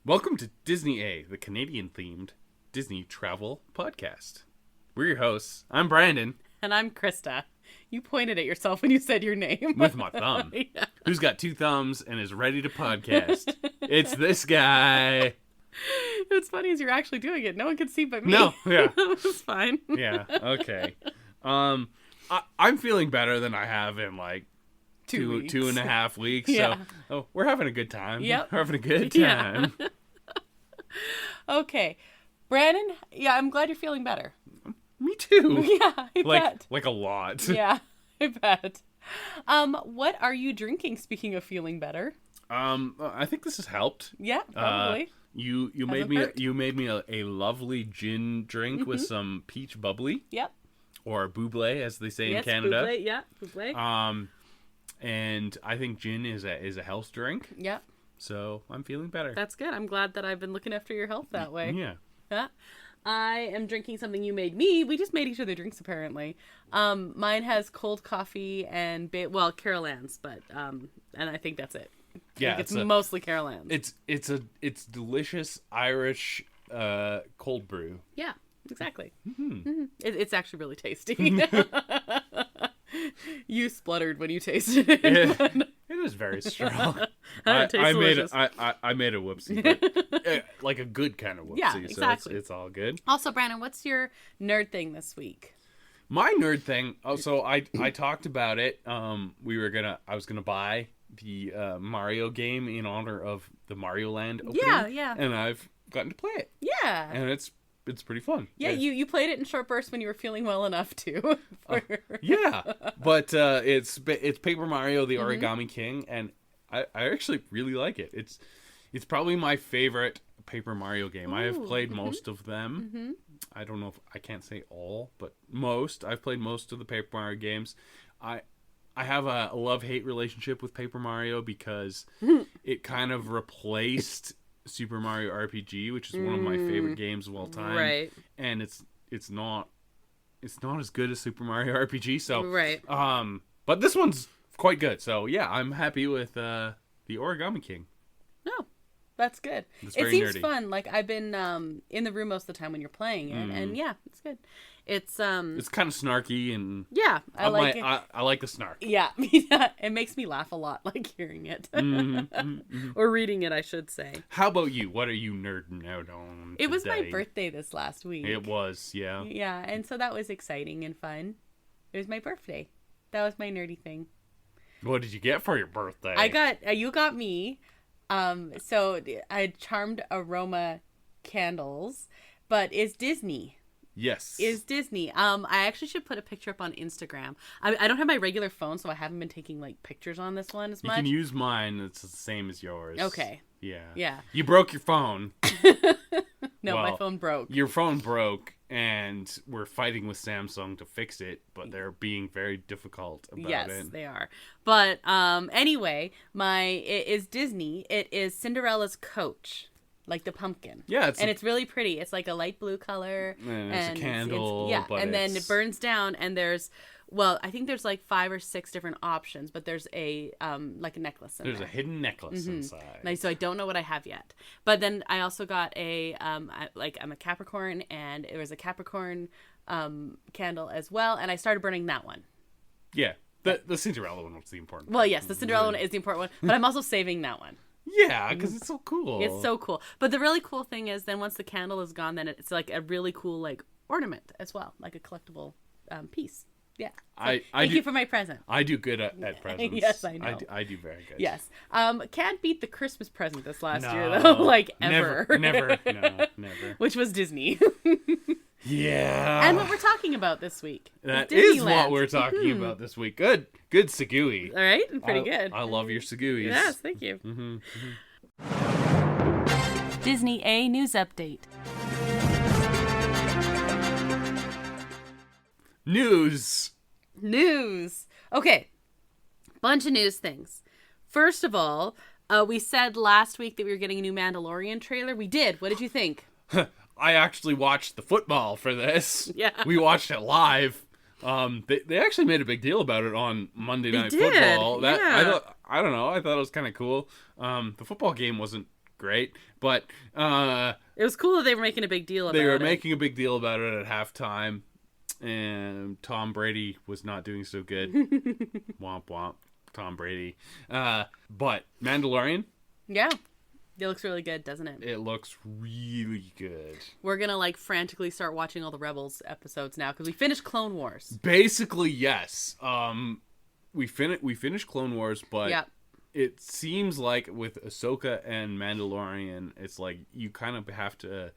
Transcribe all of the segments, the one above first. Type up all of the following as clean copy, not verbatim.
Welcome to Disney A, the Canadian-themed Disney travel podcast. We're your hosts. I'm Brandon. And I'm Krysta. You pointed at yourself when you said your name. With my thumb. Yeah. Who's got two thumbs and is ready to podcast. It's this guy. What's funny is you're actually doing it. No one can see but me. No, yeah. It's fine. Yeah, okay. I'm feeling better than I have in like two and a half weeks. Yeah. So we're having a good time. Yep. We're having a good time. Yeah. Okay. Brandon, yeah, I'm glad you're feeling better. Me too. Yeah, I bet. Like a lot. Yeah, I bet. What are you drinking, speaking of feeling better? I think this has helped. Yeah, probably. You made me a lovely gin drink with some peach bubbly. Yep. Or buble, as they say Yes, in Canada. Buble, yeah, buble. And I think gin is a health drink. Yep. So I'm feeling better. That's good. I'm glad that I've been looking after your health that way. Yeah. I am drinking something you made me. We just made each other drinks, apparently. Mine has cold coffee and Carol Ann's, but and I think that's it. Yeah, it's mostly Carol Ann's. It's delicious Irish cold brew. Yeah, exactly. Mm-hmm. It's actually really tasty. You spluttered when you tasted it. It is very strong. It tastes delicious. I made a whoopsie, but like a good kind of whoopsie. Yeah, exactly. So it's all good. Also, Brandon, what's your nerd thing this week? My nerd thing. Oh, so I talked about it. I was gonna buy the Mario game in honor of the Mario Land opening. Yeah. And I've gotten to play it. Yeah. And it's pretty fun. Yeah, you played it in short bursts when you were feeling well enough to. Yeah, but it's Paper Mario: The Origami King, and I actually really like it. It's probably my favorite Paper Mario game. I have played most of them. Mm-hmm. I don't know if I can't say all, but most. I've played most of the Paper Mario games. I have a love-hate relationship with Paper Mario because it kind of replaced Super Mario RPG, which is one of my favorite games of all time. Right. And it's not as good as Super Mario RPG, so right. But this one's quite good. So yeah, I'm happy with the Origami King. No. That's good. It seems nerdy. Fun. Like I've been in the room most of the time when you're playing it, and yeah, it's good. It's kind of snarky and yeah, I like it. I like the snark. Yeah, it makes me laugh a lot, like hearing it or reading it, I should say. How about you? What are you nerding out on? It was my today? birthday this last week. It was, yeah. Yeah, and so that was exciting and fun. It was my birthday. That was my nerdy thing. What did you get for your birthday? You got me. So I charmed aroma candles, but it's Disney. Yes. Is Disney. I actually should put a picture up on Instagram. I don't have my regular phone, so I haven't been taking like pictures on this one as much. You can use mine. It's the same as yours. Okay. Yeah. Yeah. You broke your phone. No, well, my phone broke. Your phone broke, and we're fighting with Samsung to fix it, but they're being very difficult about it. Yes, they are. But anyway, it is Disney. It is Cinderella's coach. Like the pumpkin. Yeah. It's really pretty. It's like a light blue color. And it's a candle. Then it burns down, and I think there's like 5 or 6 different options, but there's a like a necklace in there. There's a hidden necklace inside. Nice. So I don't know what I have yet. But then I also got I'm a Capricorn, and it was a Capricorn candle as well, and I started burning that one. Yeah. The Cinderella one was the important one. Well, yes, the Cinderella one is the important one, but I'm also saving that one. Yeah, because it's so cool. It's so cool. But the really cool thing is then once the candle is gone, then it's like a really cool like ornament as well, like a collectible piece. Yeah. So thank you for my present. I do good at presents. Yes, I know. I do very good. Yes. Can't beat the Christmas present this last year though, like ever. Never. No, never. Which was Disney. Yeah. And what we're talking about this week. That is what we're talking about this week. Good Segui. All right, pretty good. I love your Seguis. Yes, thank you. Mm-hmm. Disney A News Update. News. Okay, bunch of news things. First of all, we said last week that we were getting a new Mandalorian trailer. We did. What did you think? I actually watched the football for this. Yeah. We watched it live. They actually made a big deal about it on Monday Night Football. Yeah. I don't know. I thought it was kind of cool. The football game wasn't great. But it was cool that they were making a big deal about it. They were making a big deal about it at halftime, and Tom Brady was not doing so good. Womp womp, Tom Brady. But Mandalorian. Yeah. It looks really good, doesn't it? It looks really good. We're going to like frantically start watching all the Rebels episodes now because we finished Clone Wars. Basically, yes. We finished Clone Wars, but it seems like with Ahsoka and Mandalorian, it's like you kind of have to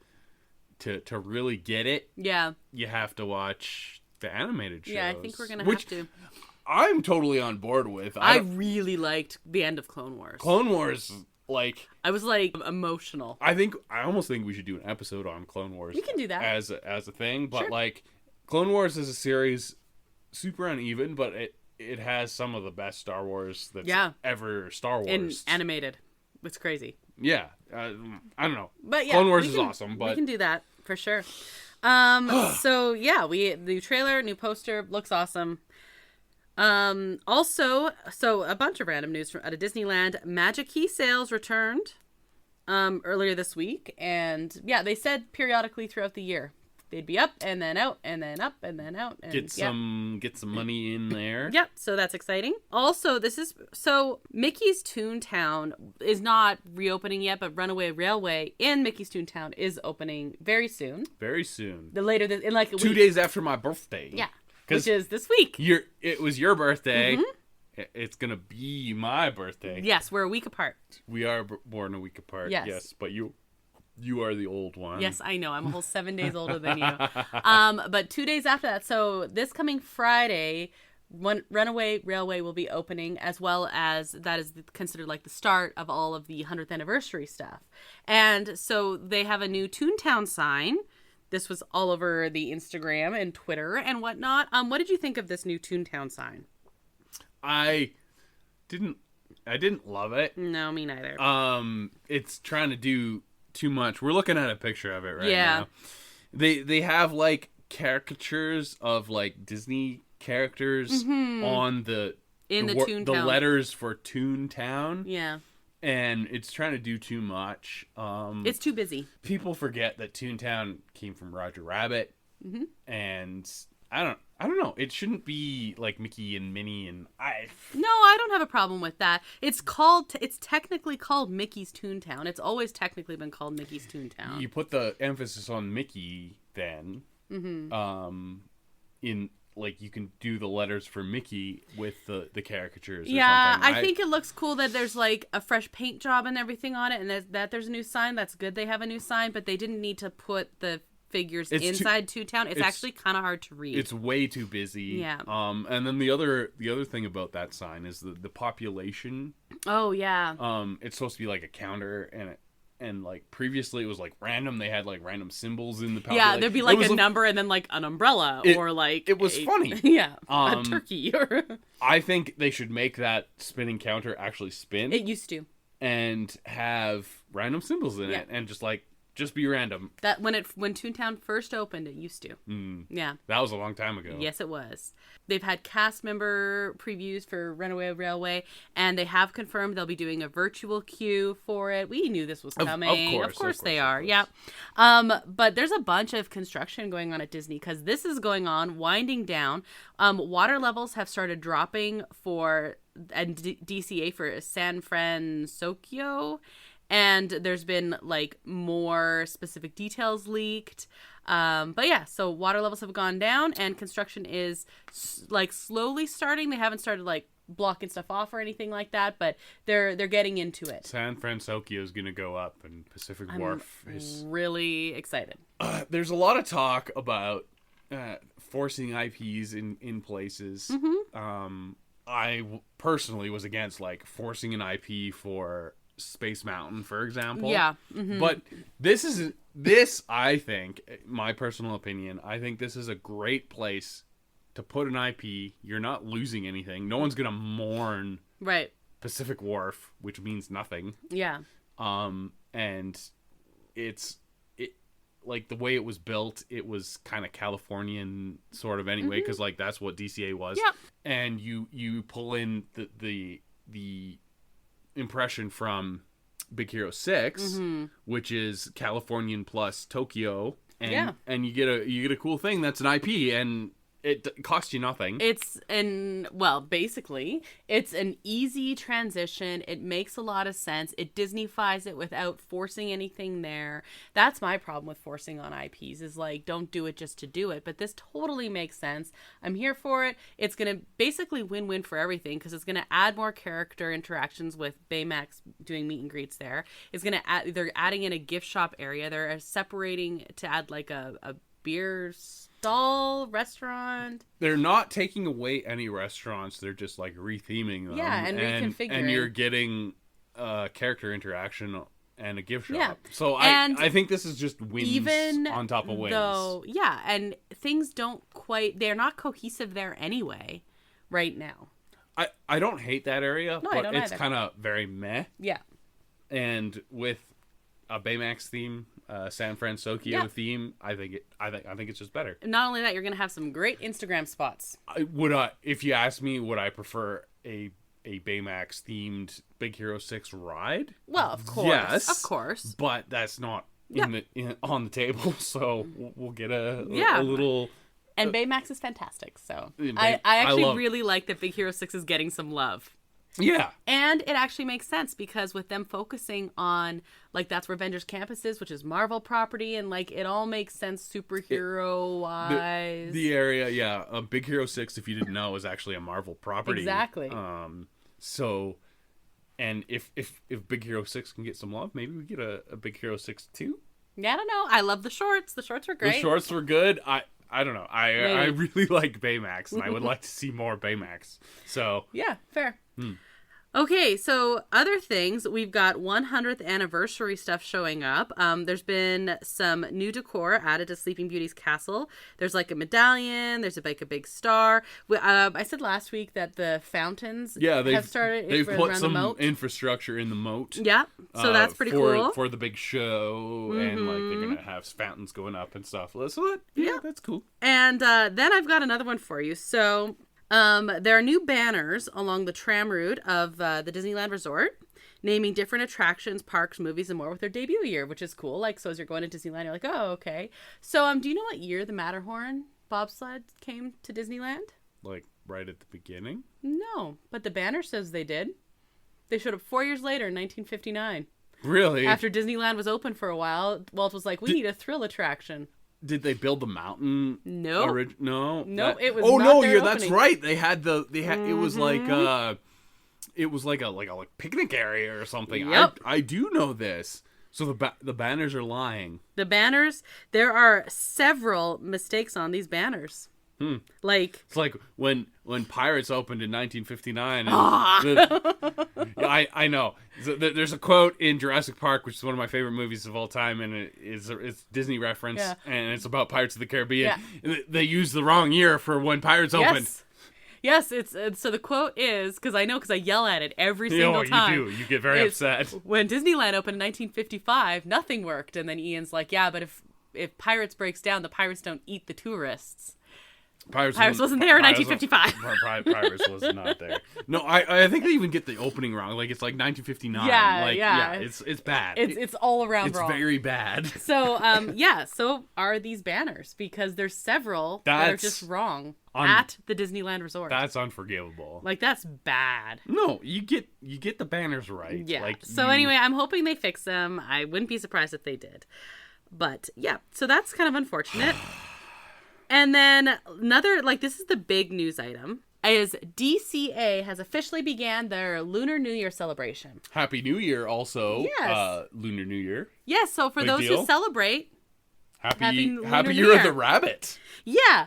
really get it. Yeah. You have to watch the animated shows. Yeah, I think we're going to have to. I'm totally on board with. I really liked the end of Clone Wars. Clone Wars, like... I was, like, emotional. I almost think we should do an episode on Clone Wars. We can do that. As a thing, but, sure. like, Clone Wars is a series super uneven, but it has some of the best Star Wars that's ever Star Wars. And animated. It's crazy. Yeah. I don't know. But yeah, Clone Wars is awesome, but... We can do that, for sure. So, yeah, new trailer, new poster, looks awesome. Also, so a bunch of random news out of Disneyland. Magic Key sales returned earlier this week, and yeah, they said periodically throughout the year they'd be up and then out and then up and then out. And, get some money in there. Yep, so that's exciting. Also, Mickey's Toontown is not reopening yet, but Runaway Railway in Mickey's Toontown is opening very soon. Very soon. In like a 2 week. days after my birthday. Yeah. Which is this week. It was your birthday. Mm-hmm. It's going to be my birthday. Yes, we're a week apart. We are born a week apart. Yes, but you are the old one. Yes, I know. I'm a whole 7 days older than you. But 2 days after that, so this coming Friday, Runaway Railway will be opening, as well as that is considered like the start of all of the 100th anniversary stuff. And so they have a new Toontown sign. This was all over the Instagram and Twitter and whatnot. What did you think of this new Toontown sign? I didn't love it. No, me neither. It's trying to do too much. We're looking at a picture of it right now. They have like caricatures of like Disney characters on the Toontown. The letters for Toontown. Yeah. And it's trying to do too much. It's too busy. People forget that Toontown came from Roger Rabbit, and I don't know. It shouldn't be like Mickey and Minnie and I. No, I don't have a problem with that. It's technically called Mickey's Toontown. It's always technically been called Mickey's Toontown. You put the emphasis on Mickey then. In like you can do the letters for Mickey with the caricatures. Or something. I think it looks cool that there's like a fresh paint job and everything on it, and that there's a new sign. That's good. They have a new sign, but they didn't need to put the figures inside Toontown. It's actually kind of hard to read. It's way too busy. Yeah. And then the other thing about that sign is the population. Oh yeah. It's supposed to be like a counter, and like previously it was like random. They had like random symbols in the population. Yeah, there'd be like a number and then like an umbrella or like it was funny. Yeah, a turkey. I think they should make that spinning counter actually spin. It used to. And have random symbols in it, and just be random. That when Toontown first opened, it used to. Yeah. That was a long time ago. Yes, it was. They've had cast member previews for Runaway Railway, and they have confirmed they'll be doing a virtual queue for it. We knew this was coming. Of course they are. Yeah. But there's a bunch of construction going on at Disney because this is winding down. Water levels have started dropping for DCA for San Francisco. And there's been like more specific details leaked. But yeah, so water levels have gone down and construction is like slowly starting. They haven't started like blocking stuff off or anything like that, but they're getting into it. San Francisco is going to go up and Pacific Wharf is really excited. There's a lot of talk about forcing IPs in places. I personally was against like forcing an IP for Space Mountain, for example. Yeah. But this I think, my personal opinion, I think this is a great place to put an IP. You're not losing anything. No one's gonna mourn Pacific Wharf, which means nothing. Yeah. And it like the way it was built, it was kind of Californian sort of anyway, because like that's what DCA was. Yeah. And you pull in the impression from Big Hero 6, which is Californian plus Tokyo, and you get a cool thing that's an IP, and it costs you nothing. Basically, it's an easy transition. It makes a lot of sense. It Disneyfies it without forcing anything there. That's my problem with forcing on IPs, is like, don't do it just to do it. But this totally makes sense. I'm here for it. It's going to basically win-win for everything, because it's going to add more character interactions with Baymax doing meet and greets there. It's going to add, they're adding in a gift shop area. They're separating to add like a beer stall restaurant. They're not taking away any restaurants. They're just like retheming them. Yeah, and reconfiguring. And you're getting character interaction and a gift shop. Yeah. So I think this is just wins even on top of wins. And things they're not cohesive there anyway right now. I don't hate that area, but it's kind of very meh. Yeah. And with a Baymax theme, San Francisco theme, I think it's just better. Not only that, you're gonna have some great Instagram spots. If you ask me, would I prefer a Baymax themed Big Hero 6 ride? Well, of course, yes, of course, but that's not on the table. So we'll get a little. And Baymax is fantastic. So I actually really like that Big Hero 6 is getting some love. Yeah. And it actually makes sense, because with them focusing on, like, that's where Avengers Campus is, which is Marvel property, and, like, it all makes sense superhero-wise. The area, Big Hero 6, if you didn't know, is actually a Marvel property. Exactly. So, and if Big Hero 6 can get some love, maybe we get a Big Hero 6 too? Yeah, I don't know. I love the shorts. The shorts were great. The shorts were good. I don't know. I really like Baymax, and I would like to see more Baymax. So yeah, fair. Okay, so other things, we've got 100th anniversary stuff showing up. There's been some new decor added to Sleeping Beauty's castle. There's like a medallion. There's like a big star. I said last week that the fountains have started. They've put some infrastructure in the moat. Yeah, so that's pretty cool for the big show, and like they're gonna have fountains going up and stuff. So that's cool. And then I've got another one for you. So. There are new banners along the tram route of the Disneyland Resort, naming different attractions, parks, movies, and more with their debut year, which is cool. Like, so as you're going to Disneyland, you're like, oh, okay. So, do you know what year the Matterhorn bobsled came to Disneyland? Like, right at the beginning? No, but the banner says they did. They showed up 4 years later in 1959. Really? After Disneyland was open for a while, Walt was like, we need a thrill attraction. Did they build the mountain? No. No. It was. Oh not no! their That's opening. right. They had It was like a picnic area or something. Yep. I do know this. So the banners are lying. The banners. There are several mistakes on these banners. Like it's like when Pirates opened in 1959. I know. There's a quote in Jurassic Park, which is one of my favorite movies of all time, and it's Disney reference, and it's about Pirates of the Caribbean. Yeah. They used the wrong year for when Pirates opened. Yes, it's so the quote is, because I yell at it every single time. You do. You get very upset. When Disneyland opened in 1955, nothing worked, and then Ian's like, yeah, but if Pirates breaks down, the pirates don't eat the tourists. Pirates wasn't there in 1955. Pirates was not there. No, I think they even get the opening wrong. Like, it's like 1959. Yeah, it's bad. It's all around wrong. It's very bad. So, so are these banners, because there's several that are just wrong at the Disneyland Resort. That's unforgivable. Like, that's bad. No, you get the banners right. Yeah. Anyway, I'm hoping they fix them. I wouldn't be surprised if they did. But, yeah, so that's kind of unfortunate. And then another, this is the big news item, is DCA has officially began their Lunar New Year celebration. Happy New Year also. Yes. Lunar New Year. Yes, so for those who celebrate, Happy Year of the Rabbit. Yeah.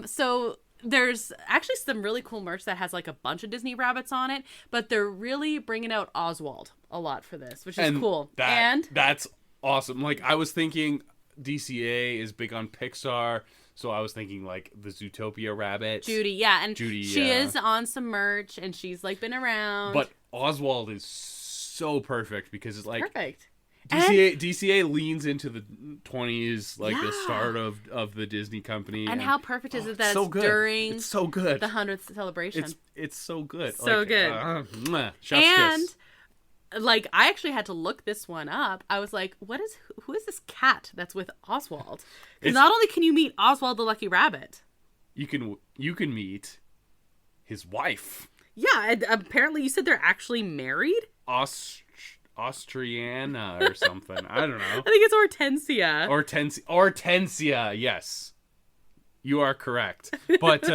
So there's actually some really cool merch that has a bunch of Disney rabbits on it, but they're really bringing out Oswald a lot for this, which is cool. That's awesome. I was thinking DCA is big on Pixar. So I was thinking the Zootopia rabbit. Judy, and she is on some merch, and she's been around. But Oswald is so perfect, because it's perfect. DCA leans into the 20s, the start of the Disney company. And how perfect is it that it's during it's so good. The 100th celebration? It's so good. So good. Chef's kiss. like, I actually had to look this one up. I was like, who is this cat that's with Oswald? Because not only can you meet Oswald the Lucky Rabbit, you can meet his wife. Yeah, and apparently you said they're actually married? Austriana or something. I don't know. I think it's Hortensia. Hortensia, yes. You are correct. But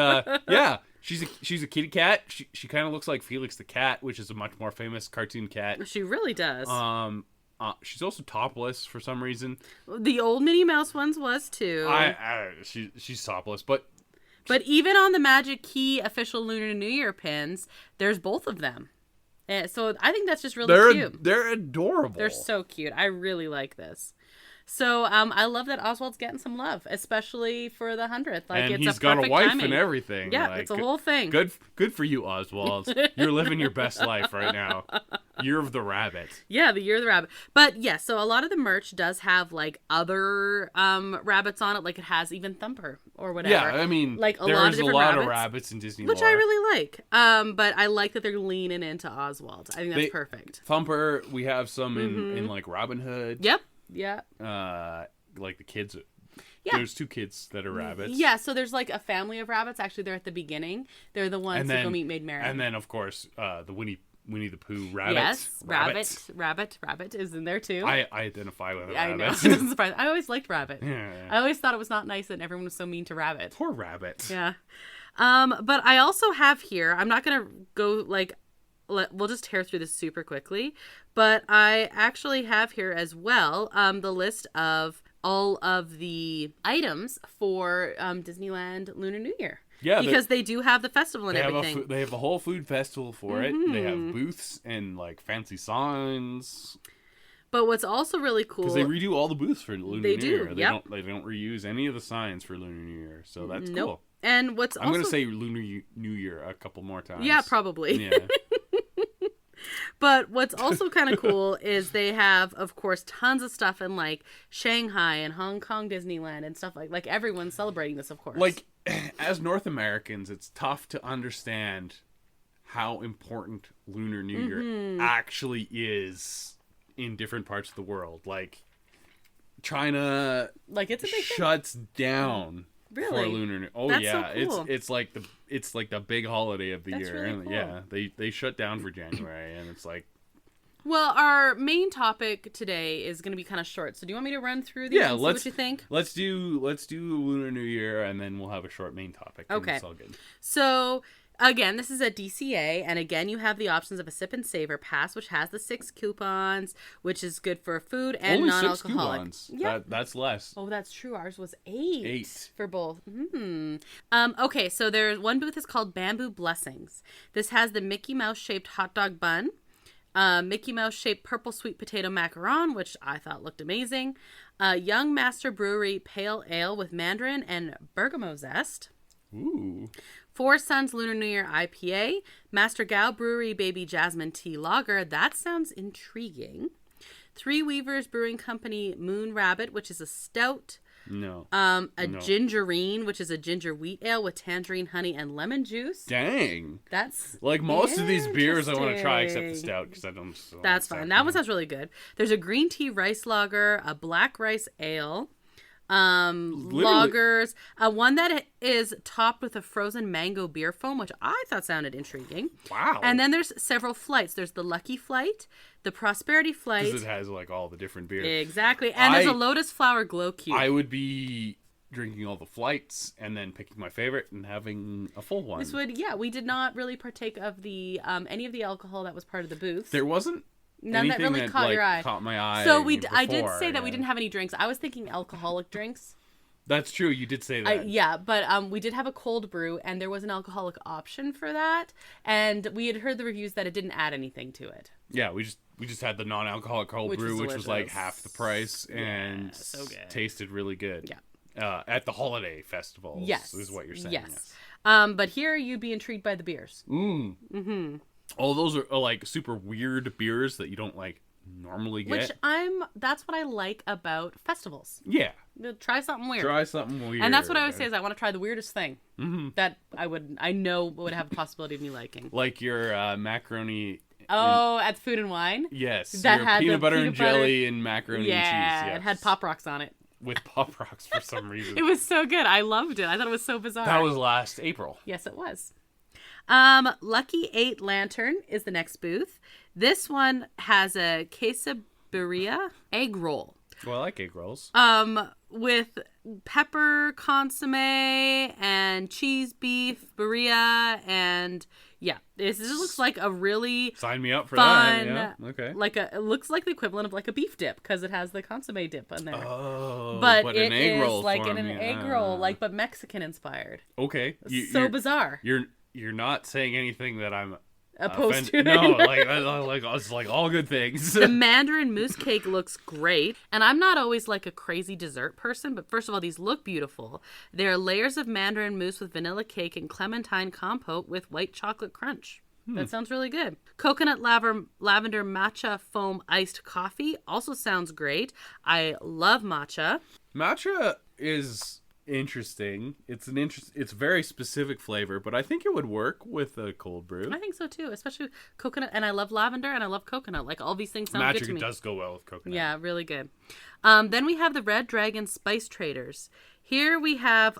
yeah, she's a kitty cat. She kind of looks like Felix the Cat, which is a much more famous cartoon cat. She really does. She's also topless for some reason. The old Minnie Mouse ones was too. She's topless, but even on the Magic Key official Lunar New Year pins, there's both of them. So I think that's just really cute. They're adorable. They're so cute. I really like this. So I love that Oswald's getting some love, especially for the 100th. Like, and it's he's a got perfect a wife timing. and everything. Yeah, like, it's a whole thing. Good for you, Oswald. You're living your best life right now. Year of the Rabbit. Yeah, the Year of the Rabbit. But yeah, so a lot of the merch does have like other rabbits on it. Like, it has even Thumper or whatever. Yeah, I mean, like there's a lot of rabbits in Disney which lore. I really like. But I like that they're leaning into Oswald. I think that's perfect. Thumper, we have some in like Robin Hood. Yep. Yeah. Like the kids. Yeah. There's 2 kids that are rabbits. Yeah, so there's like a family of rabbits. Actually, they're at the beginning. They're the ones who go meet Maid Marian. And then, of course, the Winnie the Pooh rabbit. Yes, Rabbit is in there too. I identify with I Rabbit. know. It doesn't surprise me. I always liked Rabbit. Yeah. I always thought it was not nice that everyone was so mean to Rabbit. Poor Rabbit. Yeah. But I also have here, I'm not going to go like, we'll just tear through this super quickly, but I actually have here as well the list of all of the items for Disneyland Lunar New Year. Yeah, because they do have the festival and everything. They have a whole food festival for it. They have booths and like fancy signs. But what's also really cool, because they redo all the booths for Lunar New Year. They yep. don't reuse any of the signs for Lunar New Year, so that's cool. And I'm going to say Lunar New Year a couple more times. Yeah, probably. Yeah. But what's also kind of cool is they have, of course, tons of stuff in like Shanghai and Hong Kong Disneyland and stuff like everyone's celebrating this, of course. Like, as North Americans, it's tough to understand how important Lunar New Year actually is in different parts of the world. Like, China it's a big shuts down for Lunar New Year. Oh, that's yeah. So cool. It's like the big holiday of the That's year. Really cool. Yeah, they shut down for January, and it's like. Well, our main topic today is going to be kind of short. So do you want me to run through these and see what you think? Let's do Lunar New Year, and then we'll have a short main topic. Okay. It's all good. So, again, this is a DCA, and again, you have the options of a Sip and Savor Pass, which has the 6 coupons, which is good for food and only non-alcoholic. 6 coupons. Yeah, that's less. Oh, that's true. Ours was 8. 8 for both. Okay, so there's one booth is called Bamboo Blessings. This has the Mickey Mouse shaped hot dog bun. Mickey Mouse shaped purple sweet potato macaron, which I thought looked amazing. Young Master Brewery pale ale with mandarin and bergamot zest. Ooh. Four Sons Lunar New Year IPA. Master Gao Brewery Baby Jasmine Tea Lager. That sounds intriguing. Three Weavers Brewing Company Moon Rabbit, which is a stout. No. Gingerine, which is a ginger wheat ale with tangerine, honey, and lemon juice. Dang. That's like most of these beers I want to try except the stout because I don't. That's fine. That one sounds really good. There's a green tea rice lager, a black rice ale, lagers, one that is topped with a frozen mango beer foam, which I thought sounded intriguing. Wow. And then there's several flights. There's the Lucky Flight, the Prosperity Flight. Because it has like all the different beers. Exactly. And there's a Lotus Flower Glow Cube. I would be drinking all the flights and then picking my favorite and having a full one. We did not really partake of the any of the alcohol that was part of the booth. There wasn't none that really caught your eye. Caught my eye. So I did say that we didn't have any drinks. I was thinking alcoholic drinks. That's true. You did say that. But we did have a cold brew, and there was an alcoholic option for that. And we had heard the reviews that it didn't add anything to it. Yeah, we just had the non-alcoholic cold brew, which was like half the price and so good. Tasted really good. Yeah. At the holiday festivals. Yes, is what you're saying. Yes. But here you'd be intrigued by the beers. Oh, those are like super weird beers that you don't like normally get. That's what I like about festivals. Yeah. Try something weird. And that's what I always say is I want to try the weirdest thing that I know would have a possibility of me liking. Like your macaroni Oh, at Food and Wine? Yes. That had peanut butter peanut and jelly and macaroni and cheese. Yeah, Yes. it had Pop Rocks on it. With Pop Rocks for some reason. It was so good. I loved it. I thought it was so bizarre. That was last April. Yes, it was. Lucky 8 Lantern is the next booth. This one has a quesadilla egg roll. Well, I like egg rolls. With pepper consomme and cheese beef birria, and yeah, this looks like a really sign me up for fun, that. Yeah. Okay. It looks like the equivalent of like a beef dip because it has the consomme dip in there. Oh, but an egg roll like form, in an egg roll, like but Mexican inspired. Okay. So bizarre. You're not saying anything that I'm opposed to. No, like it's like all good things. The Mandarin mousse cake looks great, and I'm not always like a crazy dessert person, but first of all, these look beautiful. They are layers of Mandarin mousse with vanilla cake and clementine compote with white chocolate crunch. That sounds really good. Coconut lavender matcha foam iced coffee also sounds great. I love matcha. Matcha is interesting. It's very specific flavor, but I think it would work with a cold brew. I think so too, especially coconut, and I love lavender and I love coconut. Like all these things sound good to me. Matcha does go well with coconut. Yeah, really good. Then we have the Red Dragon Spice Traders. Here we have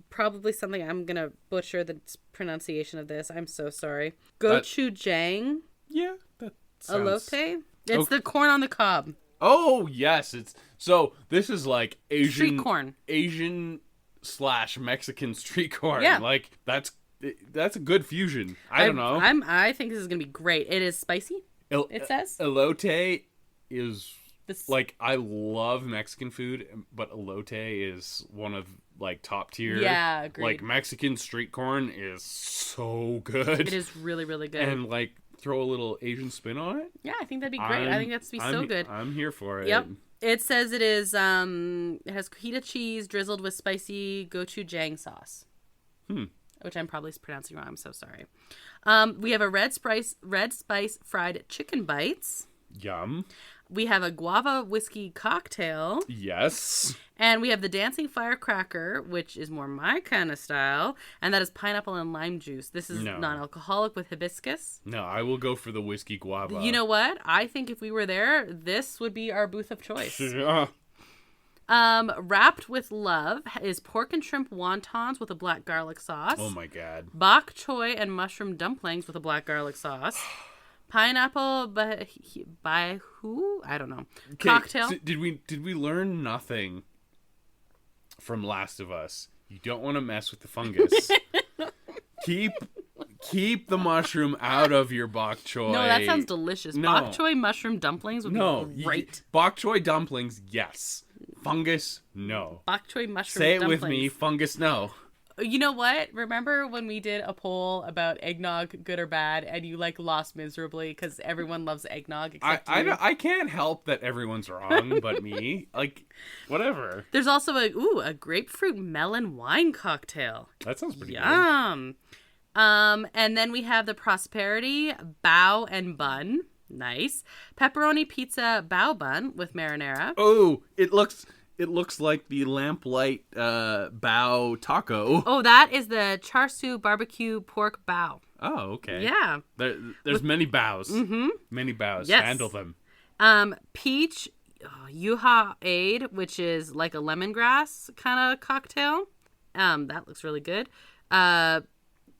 probably something I'm gonna butcher the pronunciation of this. I'm so sorry. Gochujang. Yeah, that sounds... Elote. It's the corn on the cob. Oh yes, this is like Asian street corn. Asian/Mexican street corn. Yeah. Like that's a good fusion. I don't know. I think this is gonna be great. It is spicy. It says elote is like, I love Mexican food, but elote is one of like top tier. Yeah, agreed. Like Mexican street corn is so good. It is really, really good. And like throw a little Asian spin on it. Yeah, I think that'd be great. I think that's be so good. I'm here for it. Yep. It says it is it has fajita cheese drizzled with spicy gochujang sauce. Which I'm probably pronouncing wrong. I'm so sorry. We have a red spice fried chicken bites. Yum. We have a guava whiskey cocktail. Yes. And we have the dancing firecracker, which is more my kind of style, and that is pineapple and lime juice. This is non-alcoholic with hibiscus. No, I will go for the whiskey guava. You know what? I think if we were there, this would be our booth of choice. Yeah. Wrapped with love is pork and shrimp wontons with a black garlic sauce. Oh my god. Bok choy and mushroom dumplings with a black garlic sauce. Pineapple by who? I don't know. Cocktail. So did we learn nothing from Last of Us? You don't want to mess with the fungus. Keep the mushroom out of your bok choy. No, that sounds delicious. No. Bok choy mushroom dumplings would be great. Bok choy dumplings, yes. Fungus, no. Bok choy mushroom Say it dumplings. with me, fungus, no. You know what? Remember when we did a poll about eggnog, good or bad, and you like lost miserably because everyone loves eggnog except you? I can't help that everyone's wrong, but me. Like, whatever. There's also a grapefruit melon wine cocktail. That sounds pretty good. Yum. And then we have the Prosperity Bao and Bun. Nice. Pepperoni pizza bao bun with marinara. Oh, it looks like the lamplight bao taco. Oh, that is the char siu barbecue pork bao. Oh, okay. Yeah. There's many baos. Mm-hmm. Many baos. Yes. Handle them. Peach yuha aid, which is like a lemongrass kind of cocktail. That looks really good. And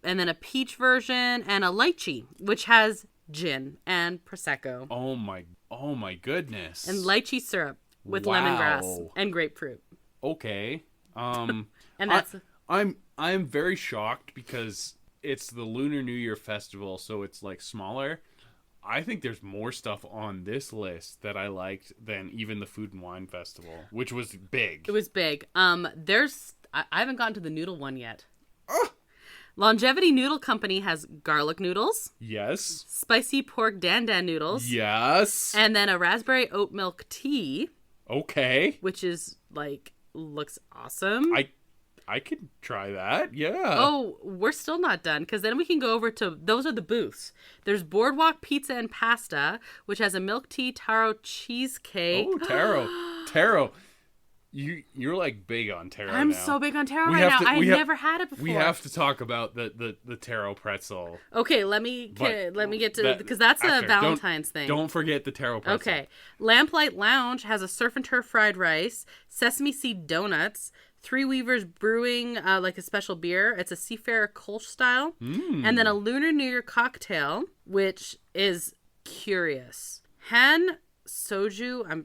then a peach version and a lychee, which has gin and prosecco. Oh my goodness. And lychee syrup with lemongrass and grapefruit. Okay. And that's I'm very shocked because it's the Lunar New Year festival, so it's like smaller. I think there's more stuff on this list that I liked than even the Food and Wine Festival, which was big. It was big. I haven't gotten to the noodle one yet. Longevity Noodle Company has garlic noodles. Yes. Spicy pork dan dan noodles. Yes. And then a raspberry oat milk tea. Okay. Which is like looks awesome. I could try that. Yeah. Oh, we're still not done because then we can go over to those are the booths. There's Boardwalk Pizza and Pasta, which has a milk tea taro cheesecake. Oh, taro. You're like big on taro I'm now. so big on taro right now. I've never had it before. We have to talk about the taro pretzel. Okay, let me get to because that's a Valentine's thing. Don't forget the taro pretzel. Okay, Lamplight Lounge has a surf and turf fried rice, sesame seed donuts, Three Weavers Brewing like a special beer. It's a Seafarer Kolsch style, and then a Lunar New Year cocktail, which is curious. Han soju.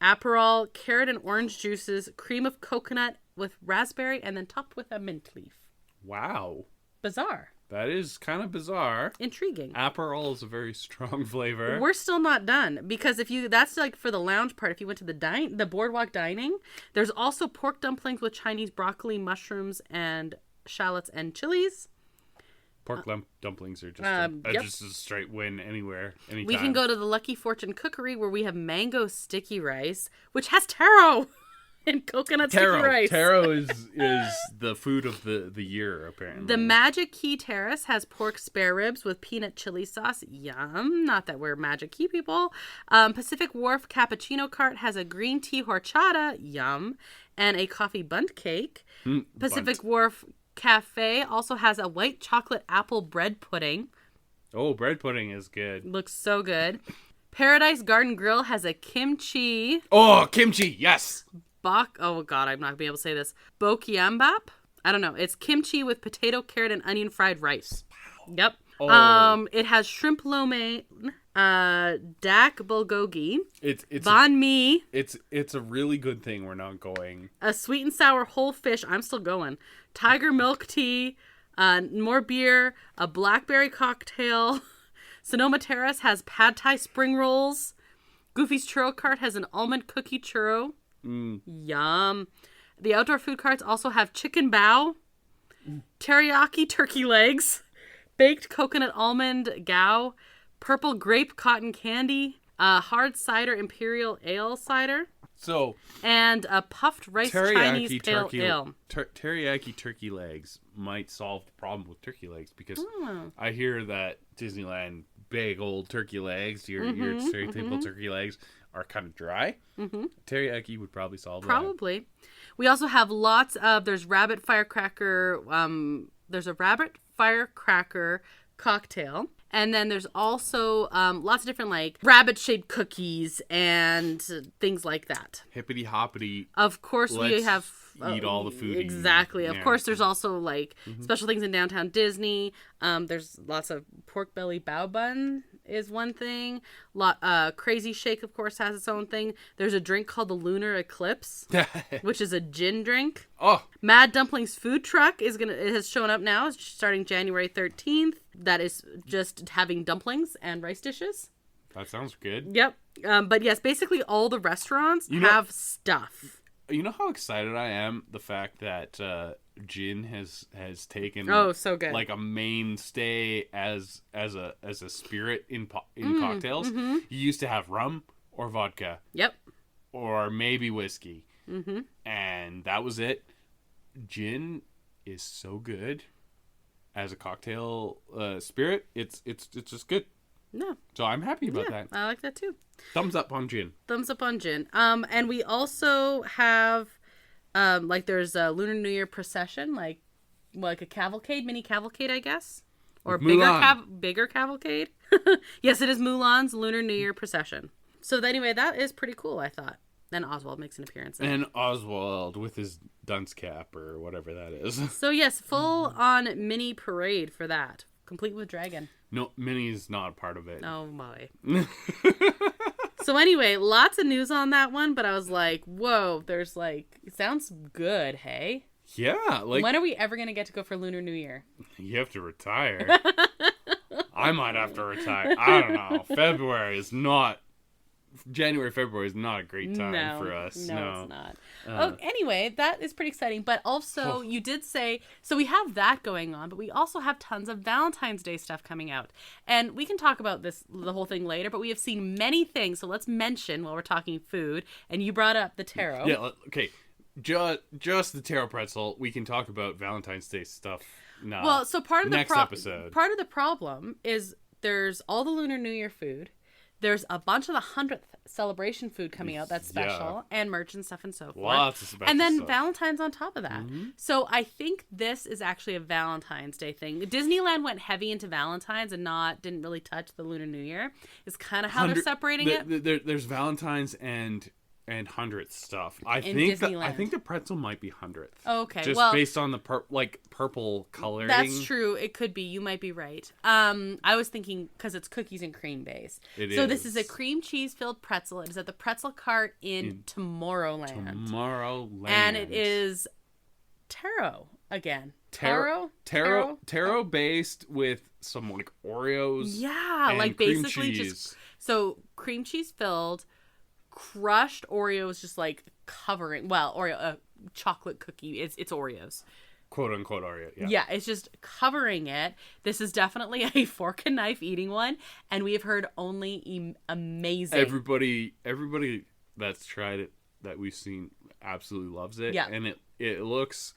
Aperol, carrot and orange juices, cream of coconut with raspberry, and then topped with a mint leaf. Wow. Bizarre. That is kind of bizarre. Intriguing. Aperol is a very strong flavor. We're still not done because that's like for the lounge part. If you went to the boardwalk dining, there's also pork dumplings with Chinese broccoli, mushrooms, and shallots and chilies. Pork dumplings are just a straight win anywhere, anytime. We can go to the Lucky Fortune Cookery where we have mango sticky rice, which has taro and coconut sticky rice. Taro is the food of the year, apparently. The Magic Key Terrace has pork spare ribs with peanut chili sauce. Yum. Not that we're Magic Key people. Pacific Wharf Cappuccino Cart has a green tea horchata. Yum. And a coffee bundt cake. Pacific Wharf Cafe also has a white chocolate apple bread pudding. Oh, bread pudding is good. Looks so good. Paradise Garden Grill has a kimchi. Oh, kimchi, yes. Oh god, I'm not gonna be able to say this. Bokiambap? I don't know. It's kimchi with potato, carrot, and onion fried rice. Wow. Yep. Oh. It has shrimp lo mein, dak bulgogi, it's banh mi. It's a really good thing we're not going. A sweet and sour whole fish. I'm still going. Tiger milk tea, more beer, a blackberry cocktail. Sonoma Terrace has pad thai spring rolls. Goofy's Churro Cart has an almond cookie churro. Yum. The outdoor food carts also have chicken bao, teriyaki turkey legs, baked coconut almond gao, purple grape cotton candy, hard cider imperial ale cider. So, and a puffed rice Chinese pale ale. Teriyaki turkey legs might solve the problem with turkey legs because I hear that Disneyland big old turkey legs, your stereotypical turkey legs, are kind of dry. Teriyaki would probably solve that. Probably. We also have lots of, there's rabbit firecracker, there's a rabbit firecracker cocktail. And then there's also lots of different like rabbit-shaped cookies and things like that. Hippity hoppity. Of course, we have eat all the food. Exactly. Of course, there's also like special things in downtown Disney. There's lots of pork belly bao bun is one thing. Crazy Shake, of course, has its own thing. There's a drink called the Lunar Eclipse, which is a gin drink. Oh, Mad Dumplings food truck it has shown up now. It's starting January 13th. That is just having dumplings and rice dishes. That sounds good. Yep. But yes, basically all the restaurants have stuff. You know how excited I am the fact that gin has taken so good, like a mainstay as a spirit in cocktails. You used to have rum or vodka. Yep. Or maybe whiskey. And that was it. Gin is so good as a cocktail spirit. It's just good. No. So I'm happy about that. I like that too. Thumbs up on gin. Thumbs up on gin. And we also have there's a Lunar New Year procession, like a cavalcade, mini cavalcade, I guess. Or bigger cavalcade. Yes, it is Mulan's Lunar New Year procession. So anyway, that is pretty cool, I thought. Then Oswald makes an appearance. And Oswald with his dunce cap or whatever that is. So yes, full on mini parade for that. Complete with dragon. No, Minnie's not a part of it. Oh my. So anyway, lots of news on that one, but I was like, whoa, there's it sounds good, hey? Yeah. When are we ever going to get to go for Lunar New Year? You have to retire. I might have to retire. I don't know. January, February is not a great time for us. No, it's not. Anyway, that is pretty exciting. But also, you did say, so we have that going on, but we also have tons of Valentine's Day stuff coming out. And we can talk about the whole thing later, but we have seen many things. So let's mention while we're talking food. And you brought up the taro. Yeah, okay. Just the taro pretzel. We can talk about Valentine's Day stuff now. Well, so part of next episode. Part of the problem is there's all the Lunar New Year food. There's a bunch of the 100th celebration food coming out that's special, and merch and stuff and so forth. Lots of special and then stuff. Valentine's on top of that. So I think this is actually a Valentine's Day thing. Disneyland went heavy into Valentine's and didn't really touch the Lunar New Year. It's kind of how they're separating it. There's Valentine's and 100th stuff. I think the pretzel might be 100th. Okay, just based on the purple coloring. That's true. It could be. You might be right. I was thinking because it's cookies and cream base. This is a cream cheese filled pretzel. It is at the pretzel cart in Tomorrowland. And it is taro again. Taro based with some like Oreos. Yeah, like basically just cream cheese filled. Crushed Oreos just like covering Oreo chocolate cookie. It's Oreos, quote unquote Oreo. Yeah, it's just covering it. This is definitely a fork and knife eating one, and we have heard only amazing. Everybody that's tried it that we've seen absolutely loves it. Yeah, and it looks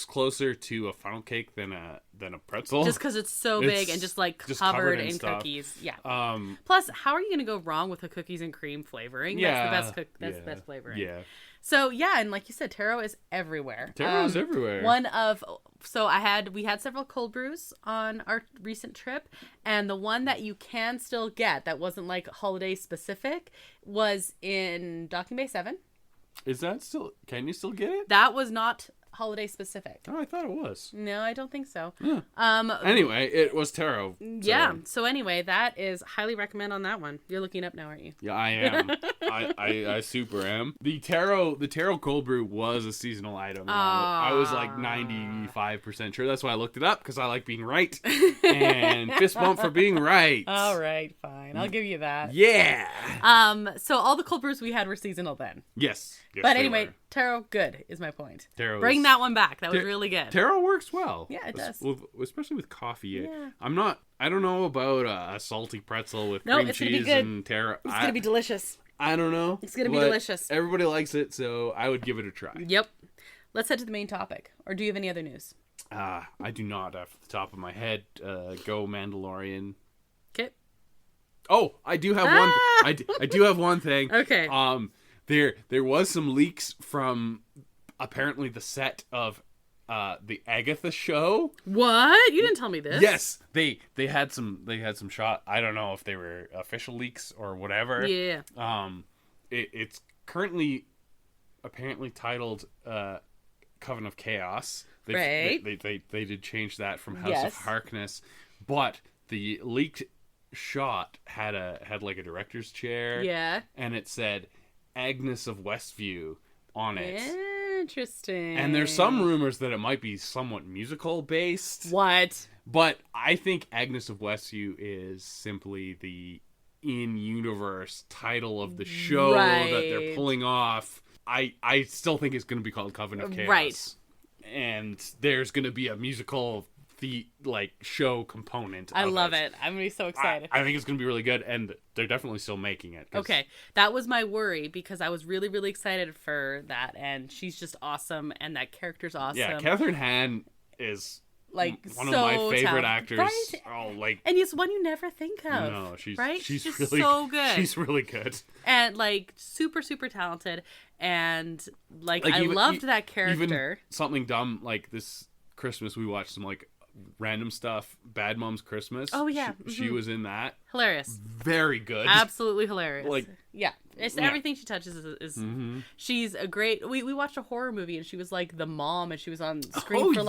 closer to a funnel cake than a pretzel. Just because it's so big and just covered in cookies. Yeah. Plus, how are you going to go wrong with a cookies and cream flavoring? Yeah. That's the best flavoring. Yeah. So yeah, and like you said, taro is everywhere. Taro is everywhere. We had several cold brews on our recent trip, and the one that you can still get that wasn't like holiday specific was in Docking Bay 7. Is that still? Can you still get it? That was not holiday specific. Oh, I thought it was. No, I don't think so. Yeah. Anyway, it was taro. Yeah. So anyway, that is highly recommend on that one. You're looking up now, aren't you? Yeah, I am. I super am. The taro cold brew was a seasonal item. I was like 95% sure. That's why I looked it up, because I like being right. And fist bump for being right. All right, fine. I'll give you that. Yeah. So all the cold brews we had were seasonal then. Yes. But anyway, taro good is my point. Bring that one back. That was really good. Taro works well. Yeah, it does. Especially with coffee. Yeah. I don't know about a salty pretzel with cream cheese and taro. It's going to be delicious. I don't know. It's going to be delicious. Everybody likes it, so I would give it a try. Yep. Let's head to the main topic. Or do you have any other news? I do not off the top of my head. Go Mandalorian. Okay. Oh, I do have one. I do have one thing. Okay. There was some leaks from apparently the set of the Agatha show. What? You didn't tell me this. Yes, they had some shot. I don't know if they were official leaks or whatever. Yeah. It's currently apparently titled Coven of Chaos. Right. They did change that from House of Harkness, but the leaked shot had like a director's chair. Yeah. And it said Agnes of Westview on it. Interesting. And there's some rumors that it might be somewhat musical based. What? But I think Agnes of Westview is simply the in-universe title of the show that they're pulling off. I still think it's going to be called Coven of Chaos. Right. And there's going to be a musical show component. I love it. I'm going to be so excited. I think it's going to be really good, and they're definitely still making it. Okay. That was my worry, because I was really, really excited for that, and she's just awesome, and that character's awesome. Yeah, Catherine Hahn is one of my favorite actors. Right? And it's one you never think of. No, she's just really, so good. She's really good. And super, super talented, and I loved that character. Even something dumb like this Christmas, we watched some random stuff. Bad Moms Christmas. Oh yeah, she was in that. Hilarious. Very good. Absolutely hilarious. Everything she touches is she's a great. We watched a horror movie and she was the mom, and she was on screen for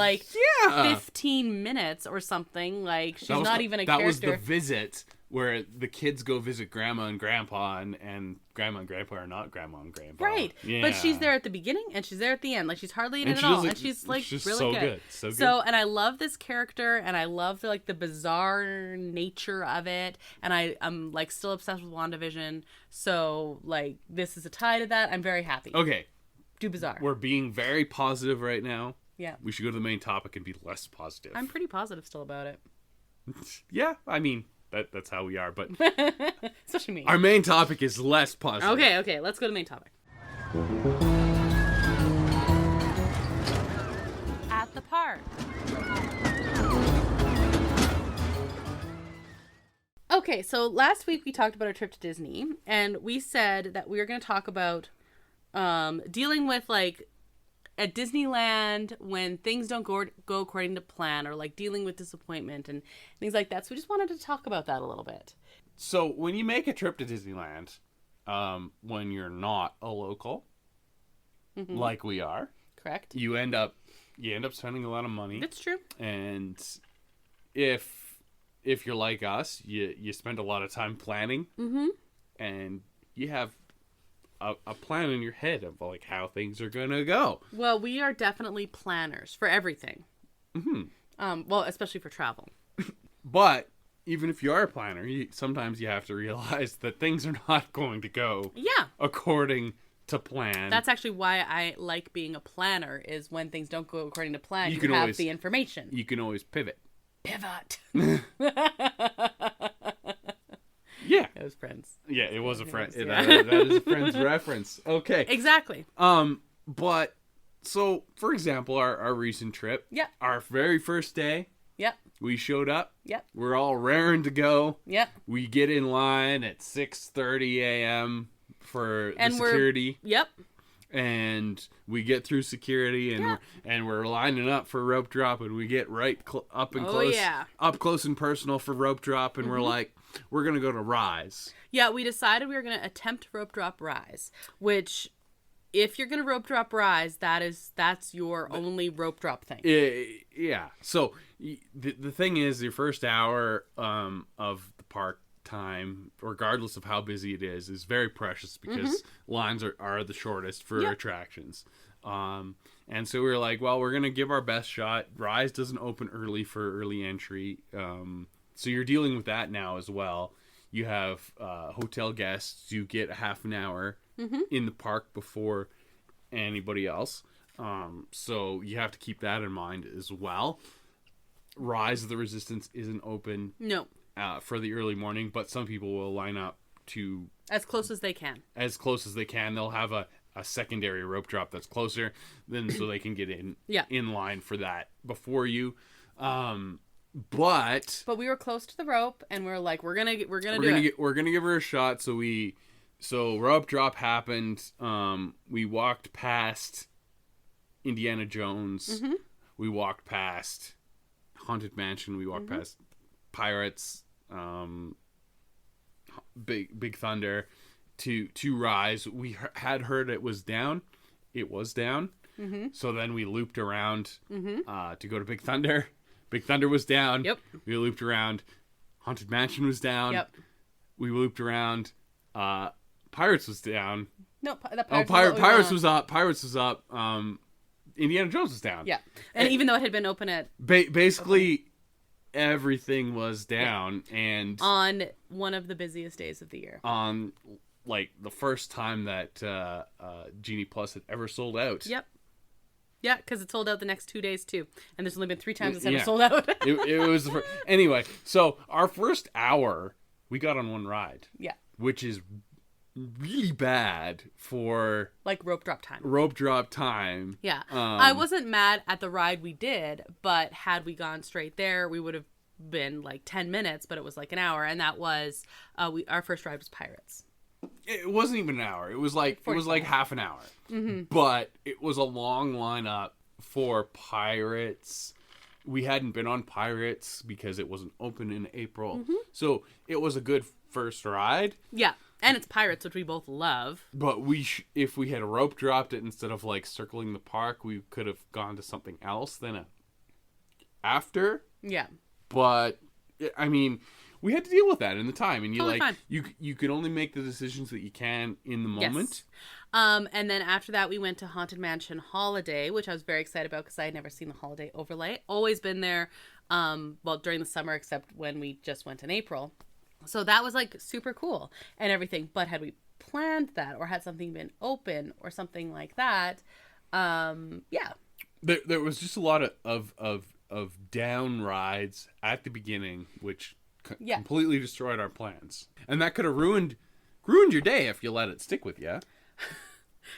15 minutes or something. She's not even a character. That was The Visit, where the kids go visit grandma and grandpa, and grandma and grandpa are not grandma and grandpa. Right. Yeah. But she's there at the beginning and she's there at the end. She's hardly in it at all. And she's really so good. So good. So, and I love this character, and I love the bizarre nature of it. And I'm still obsessed with WandaVision. So this is a tie to that. I'm very happy. Okay. Do bizarre. We're being very positive right now. Yeah. We should go to the main topic and be less positive. I'm pretty positive still about it. Yeah. I mean, that's how we are, but especially me. Our main topic is less positive. Okay, let's go to the main topic. At the park. Okay, so last week we talked about our trip to Disney, and we said that we were going to talk about dealing with, like, at Disneyland when things don't go according to plan, or like dealing with disappointment and things like that. So we just wanted to talk about that a little bit. So when you make a trip to Disneyland, when you're not a local, like we are, correct, you end up spending a lot of money. That's true. And if you're like us, you spend a lot of time planning, and you have a plan in your head of like how things are gonna go. Well, we are definitely planners for everything. Well, especially for travel. But even if you are a planner, sometimes you have to realize that things are not going to go according to plan. That's actually why I like being a planner, is when things don't go according to plan, you have always, the information. You can always pivot. Yeah. It was Friends. Yeah, it was a friend. That is a Friends reference. Okay. Exactly. But so for example, our recent trip. Yeah. Our very first day. Yep. We showed up. Yep. We're all raring to go. Yep. We get in line at 6:30 a.m. for the security. Yep. And we get through security, and we're lining up for rope drop, and we get right up close and personal for rope drop, and we're like, we're gonna go to Rise. Yeah, we decided we were gonna attempt rope drop Rise, which, if you're gonna rope drop Rise, that's your only rope drop thing. Yeah. So the thing is, your first hour of the park time, regardless of how busy it is very precious, because lines are the shortest for attractions. And so we were like, well, we're gonna give our best shot. Rise doesn't open early for early entry, so you're dealing with that now as well. You have hotel guests. You get half an hour in the park before anybody else, so you have to keep that in mind as well. Rise of the Resistance isn't open for the early morning, but some people will line up to as close as they can. They'll have a secondary rope drop that's closer, then so they can get in line for that before you. But we were close to the rope, and we're like, we're gonna give her a shot. So rope drop happened. We walked past Indiana Jones. We walked past Haunted Mansion. We walked past Pirates. Big Thunder to Rise. We had heard it was down. It was down. So then we looped around to go to Big Thunder. Big Thunder was down. Yep. We looped around. Haunted Mansion was down. Yep. We looped around. Pirates was down. No, Pirates was up. Pirates was up. Indiana Jones was down. Yeah. And even though it had been open at basically everything was down, and on one of the busiest days of the year. On like the first time that Genie Plus had ever sold out. Yep. Yeah, because it sold out the next 2 days too, and there's only been 3 times it's ever sold out. it was anyway. So our first hour, we got on one ride. Yeah. Which is really bad for like rope drop time. Yeah. I wasn't mad at the ride we did, but had we gone straight there, we would have been like 10 minutes, but it was like an hour, and that was our first ride was Pirates. It wasn't even an hour. It was like half an hour. But it was a long lineup for Pirates. We hadn't been on Pirates because it wasn't open in April. So it was a good first ride. Yeah. And it's Pirates, which we both love. But if we had rope dropped it instead of like circling the park, we could have gone to something else then after. Yeah. But I mean, we had to deal with that in the time, and fine. you can only make the decisions that you can in the moment. Yes. And then after that, we went to Haunted Mansion Holiday, which I was very excited about because I had never seen the holiday overlay. Always been there, during the summer, except when we just went in April. So that was like super cool and everything. But had we planned that, or had something been open or something like that, there was just a lot of down rides at the beginning, which completely destroyed our plans, and that could have ruined your day if you let it stick with you.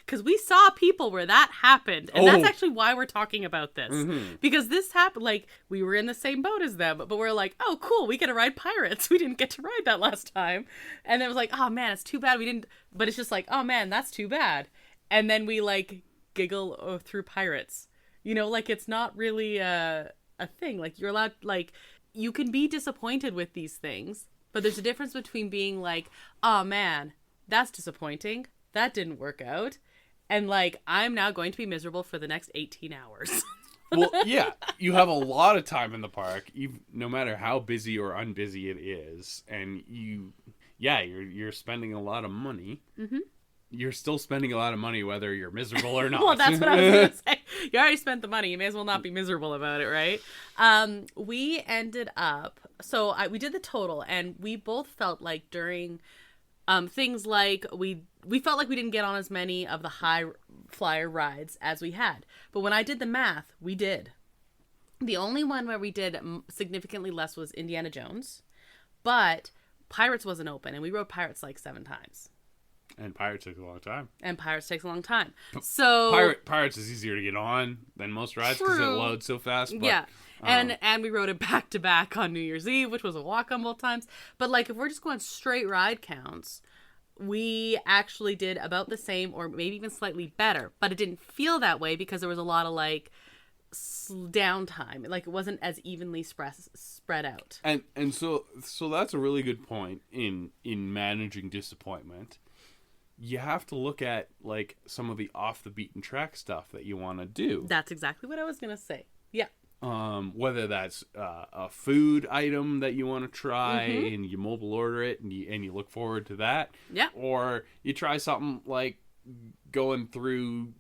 Because we saw people where that happened. And that's actually why we're talking about this. Because this happened, like, we were in the same boat as them, but we're like, oh, cool, we get to ride Pirates. We didn't get to ride that last time. And it was like, oh, man, it's too bad we didn't. But it's just like, oh, man, that's too bad. And then we, like, giggle through Pirates. You know, like, it's not really a thing. Like, you're allowed, like, you can be disappointed with these things. But there's a difference between being like, oh, man, that's disappointing. That didn't work out. And like, I'm now going to be miserable for the next 18 hours. Well, yeah, you have a lot of time in the park, no matter how busy or unbusy it is. And you're spending a lot of money. Mm-hmm. You're still spending a lot of money whether you're miserable or not. Well, that's what I was going to say. You already spent the money. You may as well not be miserable about it, right? We ended up, we did the total, and we both felt like during things like we felt like we didn't get on as many of the high flyer rides as we had. But when I did the math, we did. The only one where we did significantly less was Indiana Jones. But Pirates wasn't open, and we rode Pirates like 7 times. And Pirates takes a long time. So Pirates is easier to get on than most rides because it loads so fast. But, yeah. And we rode it back to back on New Year's Eve, which was a walk on both times. But like, if we're just going straight ride counts, we actually did about the same or maybe even slightly better. But it didn't feel that way because there was a lot of like downtime. Like, it wasn't as evenly spread out. And so that's a really good point in managing disappointment. You have to look at like some of the off the beaten track stuff that you want to do. That's exactly what I was gonna say. Yeah. Whether that's a food item that you want to try and you mobile order it and you look forward to that. Yeah. Or you try something like going through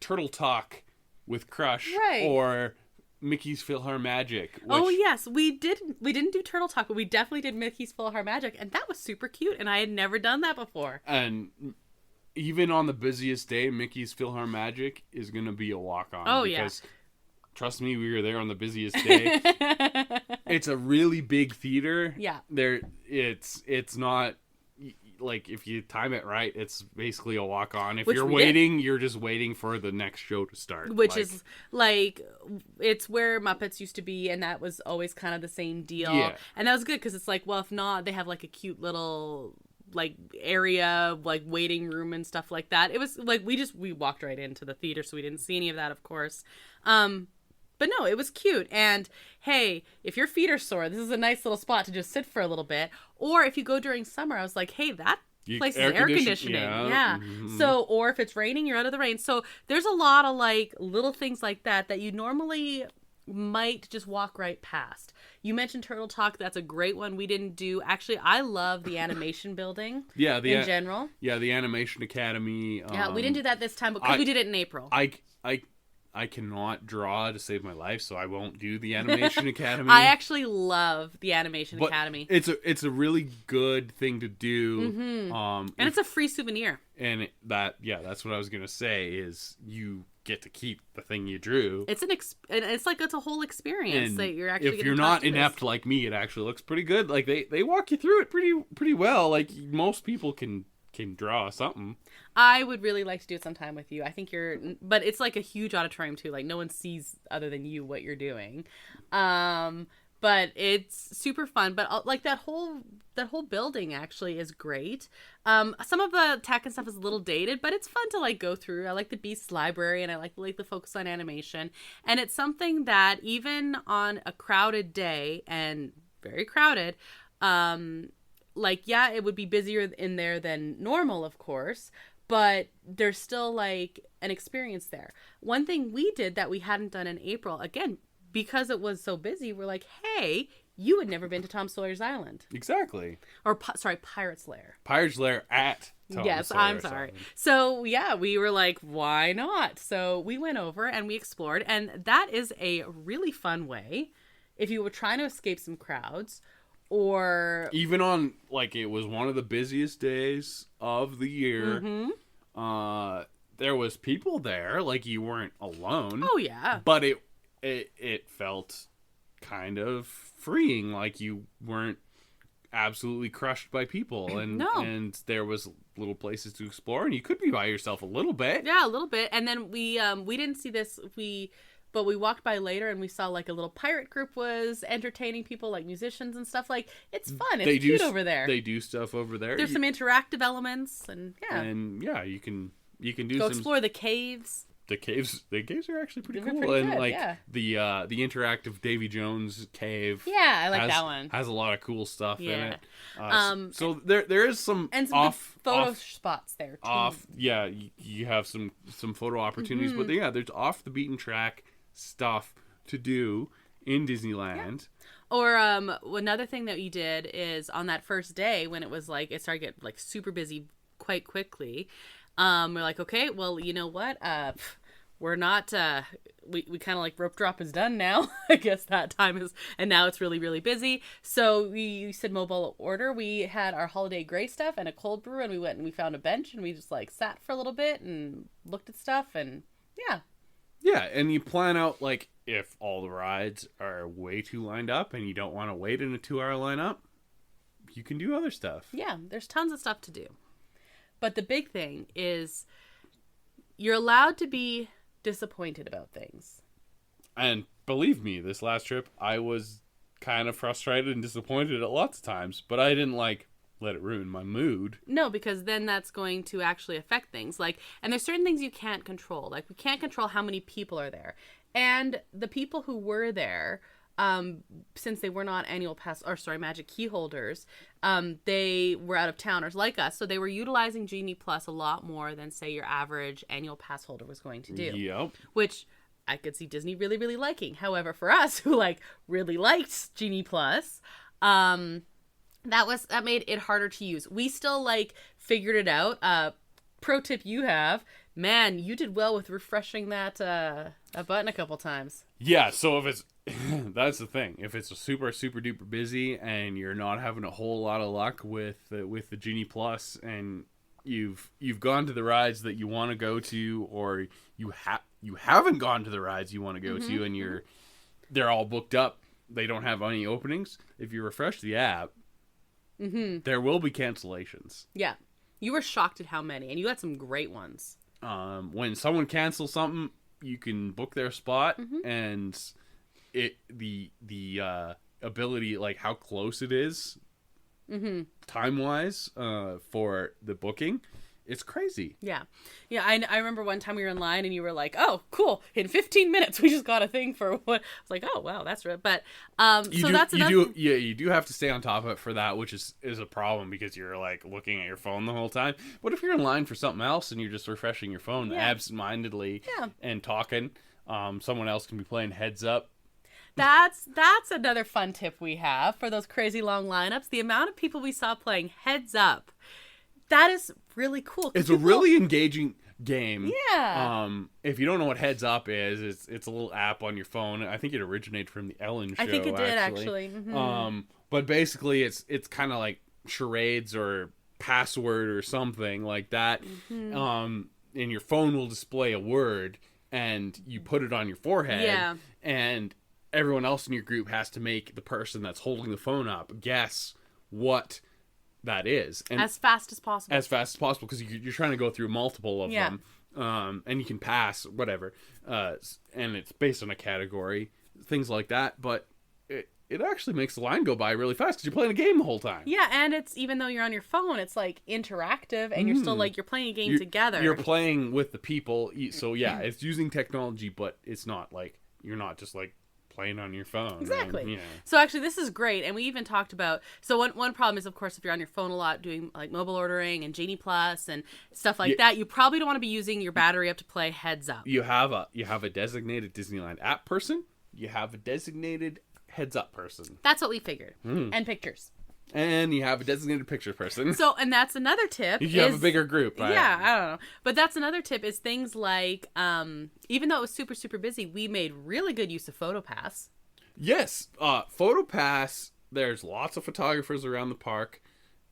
Turtle Talk with Crush, right, or Mickey's PhilharMagic. Oh yes, we didn't do Turtle Talk, but we definitely did Mickey's PhilharMagic, and that was super cute, and I had never done that before. And even on the busiest day, Mickey's PhilharMagic is going to be a walk-on. Oh because, yeah. Trust me, we were there on the busiest day. It's a really big theater. Yeah. It's not like, if you time it right, it's basically a walk-on. If you're waiting, you're just waiting for the next show to start. Which is like, it's where Muppets used to be, and that was always kind of the same deal. Yeah. And that was good because it's like, well, if not, they have like a cute little like area, like waiting room and stuff like that. It was like, we walked right into the theater, so we didn't see any of that, of course. But no, it was cute. And hey, if your feet are sore, this is a nice little spot to just sit for a little bit. Or if you go during summer, I was like, hey, that place is air conditioning. Yeah. Mm-hmm. So, or if it's raining, you're out of the rain. So there's a lot of like little things like that you normally might just walk right past. You mentioned Turtle Talk. That's a great one. We didn't do. Actually, I love the animation building. Yeah, in general. Yeah, the Animation Academy. Yeah, we didn't do that this time because we did it in April. I cannot draw to save my life, so I won't do the Animation Academy. I actually love the Animation Academy. It's a really good thing to do. Mm-hmm. And it's a free souvenir. And that's what I was gonna say is you get to keep the thing you drew. It's it's a whole experience that you're actually. If you're not inept like me, it actually looks pretty good. Like they walk you through it pretty well. Like most people can draw something. I would really like to do it sometime with you. I think but it's like a huge auditorium too. Like no one sees other than you what you're doing. But it's super fun. But like that whole building actually is great. Some of the tech and stuff is a little dated, but it's fun to like go through. I like the Beast's Library, and I like the focus on animation. And it's something that even on a crowded day, and very crowded, it would be busier in there than normal, of course, but there's still like an experience there. One thing we did that we hadn't done in April, again, because it was so busy, we're like, hey, you had never been to Tom Sawyer's Island. Exactly. Or, Pirate's Lair. Pirate's Lair at Tom Yes, Sawyer's I'm sorry. Island. So, yeah, we were like, why not? So we went over and we explored, and that is a really fun way if you were trying to escape some crowds. Or even on like it was one of the busiest days of the year. Mm-hmm. There was people there, like you weren't alone. Oh yeah. But it felt kind of freeing, like you weren't absolutely crushed by people, and No. and there was little places to explore, and you could be by yourself a little bit. Yeah, a little bit. And then we didn't see this, but we walked by later and we saw like a little pirate group was entertaining people, like musicians and stuff. Like, it's fun. It's cute over there. They do stuff over there. There's some interactive elements, and you can do go some explore the caves. The caves are actually pretty cool. Pretty and good, like yeah. the interactive Davy Jones cave. Yeah, I like that one. Has a lot of cool stuff in it. So there is some and some photo spots there too. You have some photo opportunities, but there's off the beaten track stuff to do in Disneyland. Yeah. Or another thing that we did is on that first day when it was like it started to get like super busy quite quickly. We're like, okay, well, you know what? We're not, we kind of like rope drop is done now. I guess that time is, and now it's really, really busy. So we said mobile order. We had our holiday gray stuff and a cold brew, and we went and we found a bench and we just like sat for a little bit and looked at stuff, and yeah. Yeah, and you plan out like if all the rides are way too lined up and you don't want to wait in a 2-hour lineup, you can do other stuff. Yeah, there's tons of stuff to do. But the big thing is you're allowed to be disappointed about things. And believe me, this last trip, I was kind of frustrated and disappointed at lots of times, but I didn't like let it ruin my mood. No, because then that's going to actually affect things. Like, and there's certain things you can't control. Like, we can't control how many people are there. And the people who were there, since they were not Magic Key holders, they were out of towners like us, so they were utilizing Genie Plus a lot more than say your average annual pass holder was going to do. Yep. Which I could see Disney really, really liking. However, for us who like really liked Genie Plus, that made it harder to use. We still like figured it out. Pro tip you have, man, you did well with refreshing that button a couple times. Yeah, so if it's that's the thing. If it's a super super duper busy and you're not having a whole lot of luck with the Genie Plus, and you've gone to the rides that you want to go to, or you haven't gone to the rides you want to go to, and they're all booked up, they don't have any openings. If you refresh the app, there will be cancellations. Yeah, you were shocked at how many, and you had some great ones. When someone cancels something, you can book their spot, and the ability, like how close it is time wise for the booking, it's crazy. Yeah I remember one time we were in line and you were like, oh cool, in 15 minutes we just got a thing for what. I was like, oh wow, that's right. But you do have to stay on top of it for that, which is a problem because you're like looking at your phone the whole time. But if you're in line for something else and you're just refreshing your phone absentmindedly and talking, someone else can be playing Heads Up. That's another fun tip we have for those crazy long lineups. The amount of people we saw playing Heads Up, that is really cool. It's a really engaging game. Yeah. If you don't know what Heads Up is, it's a little app on your phone. I think it originated from the Ellen Show. I think it did actually. But basically, it's kind of like charades or password or something like that. And your phone will display a word, and you put it on your forehead. Yeah. And everyone else in your group has to make the person that's holding the phone up guess what that is, and as fast as possible because you're trying to go through multiple of them, and you can pass whatever, and it's based on a category, things like that, but it actually makes the line go by really fast because you're playing a game the whole time. Yeah, and it's, even though you're on your phone, it's like interactive, and you're still like, you're playing a game together. You're playing with the people, so yeah, it's using technology, but it's not like, you're not just like playing on your phone. Exactly. Right? Yeah. So actually this is great, and we even talked about, so one problem is, of course, if you're on your phone a lot doing like mobile ordering and Genie Plus and stuff like that, you probably don't want to be using your battery up to play Heads Up. You have a designated Disneyland app person, you have a designated Heads Up person. That's what we figured. And pictures. And you have a designated picture person. So, and that's another tip. You have a bigger group. I don't know. But that's another tip, is things like, even though it was super, super busy, we made really good use of PhotoPass. Yes. PhotoPass, there's lots of photographers around the park,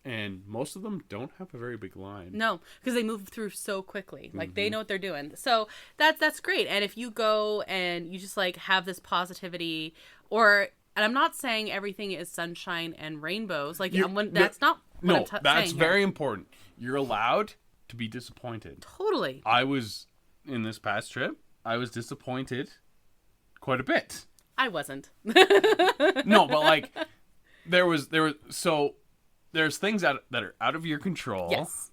and most of them don't have a very big line. No, because they move through so quickly. Like, they know what they're doing. So that's great. And if you go and you just like have this positivity, or And I'm not saying everything is sunshine and rainbows. Like, that's not what no, I'm saying. that's very important. You're allowed to be disappointed. Totally. I was, in this past trip, I was disappointed quite a bit. I wasn't. No, but like, there's things that are out of your control. Yes.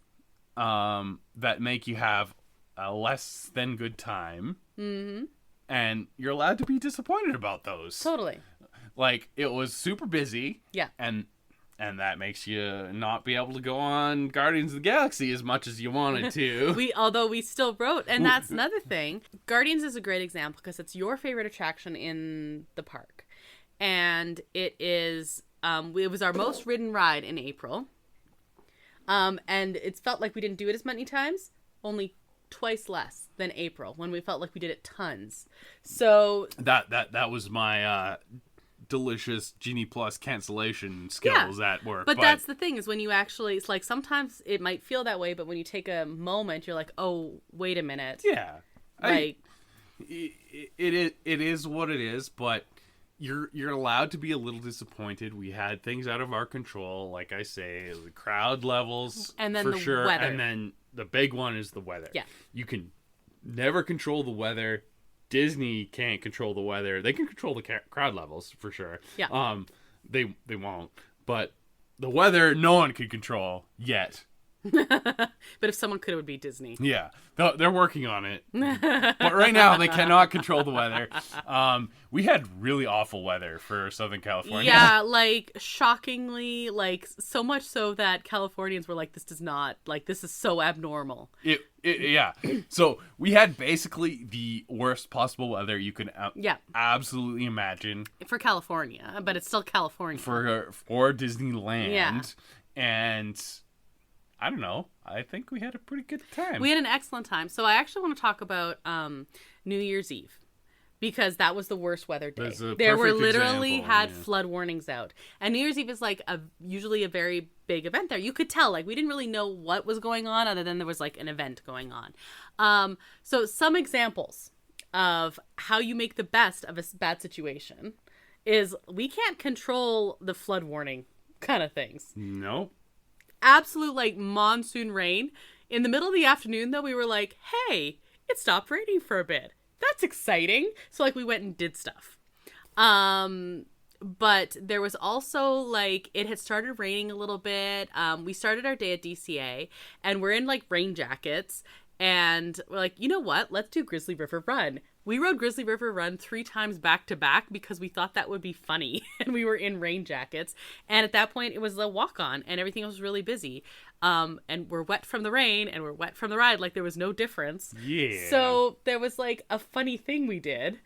That make you have a less than good time. Mm-hmm. And you're allowed to be disappointed about those. Totally. Like, it was super busy. Yeah. And that makes you not be able to go on Guardians of the Galaxy as much as you wanted to. Although we still wrote, and that's another thing. Guardians is a great example because it's your favorite attraction in the park. And it is, it was our most ridden ride in April. And it's felt like we didn't do it as many times, only twice less than April, when we felt like we did it tons. So that was my delicious Genie Plus cancellation skills at work. But that's the thing, is when you actually, it's like sometimes it might feel that way, but when you take a moment, you're like, oh, wait a minute. Yeah. Like, it is what it is, but you're allowed to be a little disappointed. We had things out of our control, like I say, the crowd levels, and then for the sure, weather. and then the big one is the weather. Yeah. You can never control the weather. Disney can't control the weather. They can control the crowd levels for sure. Yeah. They won't. But the weather, no one can control yet. But if someone could, it would be Disney. Yeah, they're working on it. But right now, they cannot control the weather. We had really awful weather for Southern California. Yeah, like, shockingly, like, so much so that Californians were like, this is so abnormal. Yeah. So we had basically the worst possible weather you could absolutely imagine. For California, but it's still California. For Disneyland. Yeah. And I don't know. I think we had a pretty good time. We had an excellent time. So I actually want to talk about New Year's Eve, because that was the worst weather day. There were literally flood warnings out. And New Year's Eve is like usually a very big event there. You could tell, like, we didn't really know what was going on other than there was like an event going on. So some examples of how you make the best of a bad situation is we can't control the flood warning kind of things. No. Absolute, like, monsoon rain. In the middle of the afternoon, though, we were like, hey, it stopped raining for a bit. That's exciting. So, like, we went and did stuff. But there was also, like, it had started raining a little bit. We started our day at DCA, and we're in, like, rain jackets. And we're like, you know what? Let's do Grizzly River Run. We rode Grizzly River Run 3 times back to back because we thought that would be funny. And we were in rain jackets. And at that point, it was a walk-on and everything was really busy. And we're wet from the rain and we're wet from the ride. Like, there was no difference. Yeah. So there was, like, a funny thing we did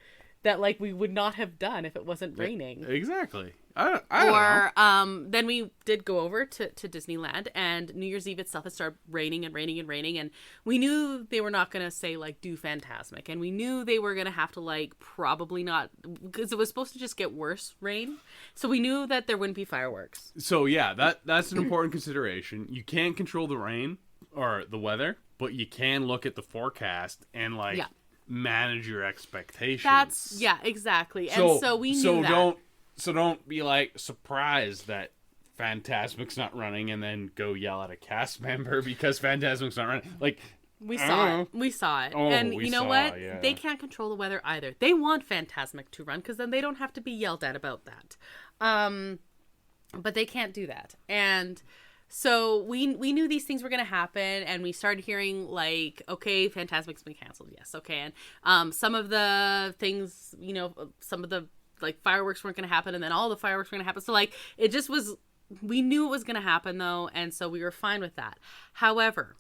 that, like, we would not have done if it wasn't raining. Exactly. I don't know. Then we did go over to Disneyland, and New Year's Eve itself, it started raining and raining and raining, and we knew they were not going to say, like, do Fantasmic, and we knew they were going to have to, like, probably not, because it was supposed to just get worse rain, so we knew that there wouldn't be fireworks. So, yeah, that's an important consideration. You can't control the rain or the weather, but you can look at the forecast and, like, manage your expectations. Exactly. And so we knew that. So don't be, like, surprised that Fantasmic's not running and then go yell at a cast member because Fantasmic's not running. Like, we saw it. Oh, and you know what? Yeah. They can't control the weather either. They want Fantasmic to run because then they don't have to be yelled at about that. But they can't do that. And so we knew these things were going to happen, and we started hearing, like, okay, Fantasmic's been canceled. Yes, okay. And some of the things, you know, some of the, like, fireworks weren't going to happen, and then all the fireworks were going to happen. So, like, it just was, we knew it was going to happen, though, and so we were fine with that. However,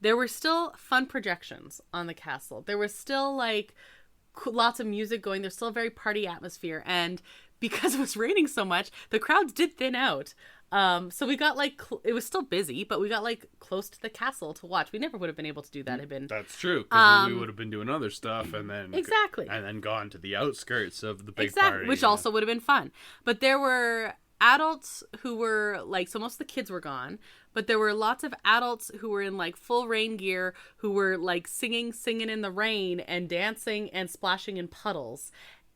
there were still fun projections on the castle. There was still, like, lots of music going. There's still a very party atmosphere, and because it was raining so much, the crowds did thin out. So we got, like, it was still busy, but we got, like, close to the castle to watch. We never would have been able to do that. That's true, because we would have been doing other stuff and then gone to the outskirts of the big party, which also would have been fun. But there were adults who were, like, so most of the kids were gone, but there were lots of adults who were in, like, full rain gear, who were, like, singing in the rain and dancing and splashing in puddles.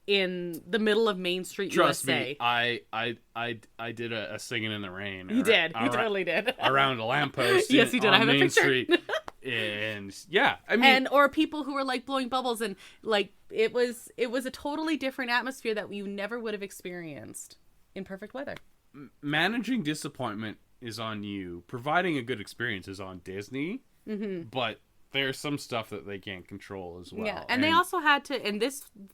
in the middle of Main Street, Trust USA. me, I did a singing in the rain. You did. You totally did. Around a lamppost. Yes, you did. I have Main a picture. Street. And yeah, I mean, or people who were like blowing bubbles, and like it was a totally different atmosphere that you never would have experienced in perfect weather. Managing disappointment is on you. Providing a good experience is on Disney. But there's some stuff that they can't control as well. Yeah, and they also had to,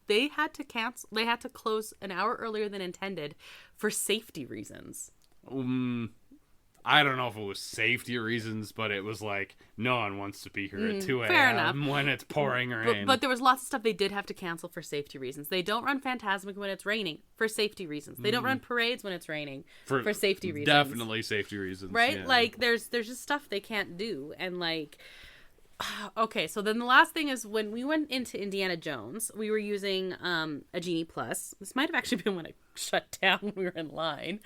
they had to cancel. They had to close an hour earlier than intended for safety reasons. I don't know if it was safety reasons, but it was like no one wants to be here at 2 a.m. when it's pouring rain. But there was lots of stuff they did have to cancel for safety reasons. They don't run Fantasmic when it's raining for safety reasons. They don't run parades when it's raining for safety reasons. Definitely safety reasons, right? Yeah. Like there's just stuff they can't do, and like. Okay, so then the last thing is when we went into Indiana Jones, we were using a Genie Plus. This might have actually been when it shut down when we were in line.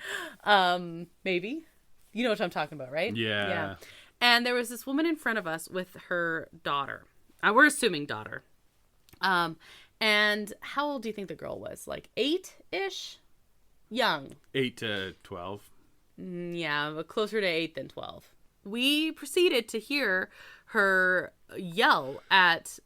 Maybe. You know what I'm talking about, right? Yeah. And there was this woman in front of us with her daughter. We're assuming daughter. And how old do you think the girl was? Like 8-ish? Young. 8 to 12. Yeah, but closer to 8 than 12. We proceeded to hear her yell at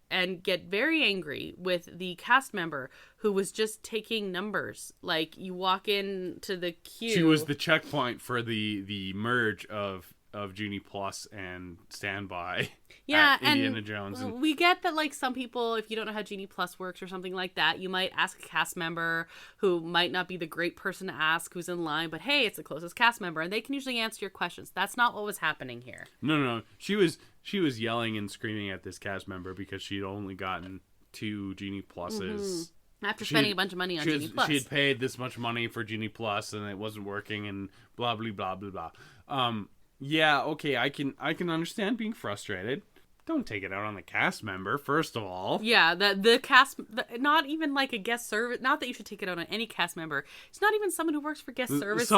and get very angry with the cast member who was just taking numbers. Like, you walk into the queue. She was the checkpoint for the merge of Genie Plus and Standby. Yeah, at Indiana Jones. And we get that, like, some people, if you don't know how Genie Plus works or something like that, you might ask a cast member who might not be the great person to ask who's in line, but hey, it's the closest cast member, and they can usually answer your questions. That's not what was happening here. No. She was yelling and screaming at this cast member because she'd only gotten 2 Genie Pluses. After spending a bunch of money on Genie Plus. She had paid this much money for Genie Plus, and it wasn't working, and blah, blah, blah, blah, blah. Yeah, okay, I can understand being frustrated. Don't take it out on the cast member, first of all. Yeah, the cast, not even like a guest service. Not that you should take it out on any cast member. It's not even someone who works for guest services.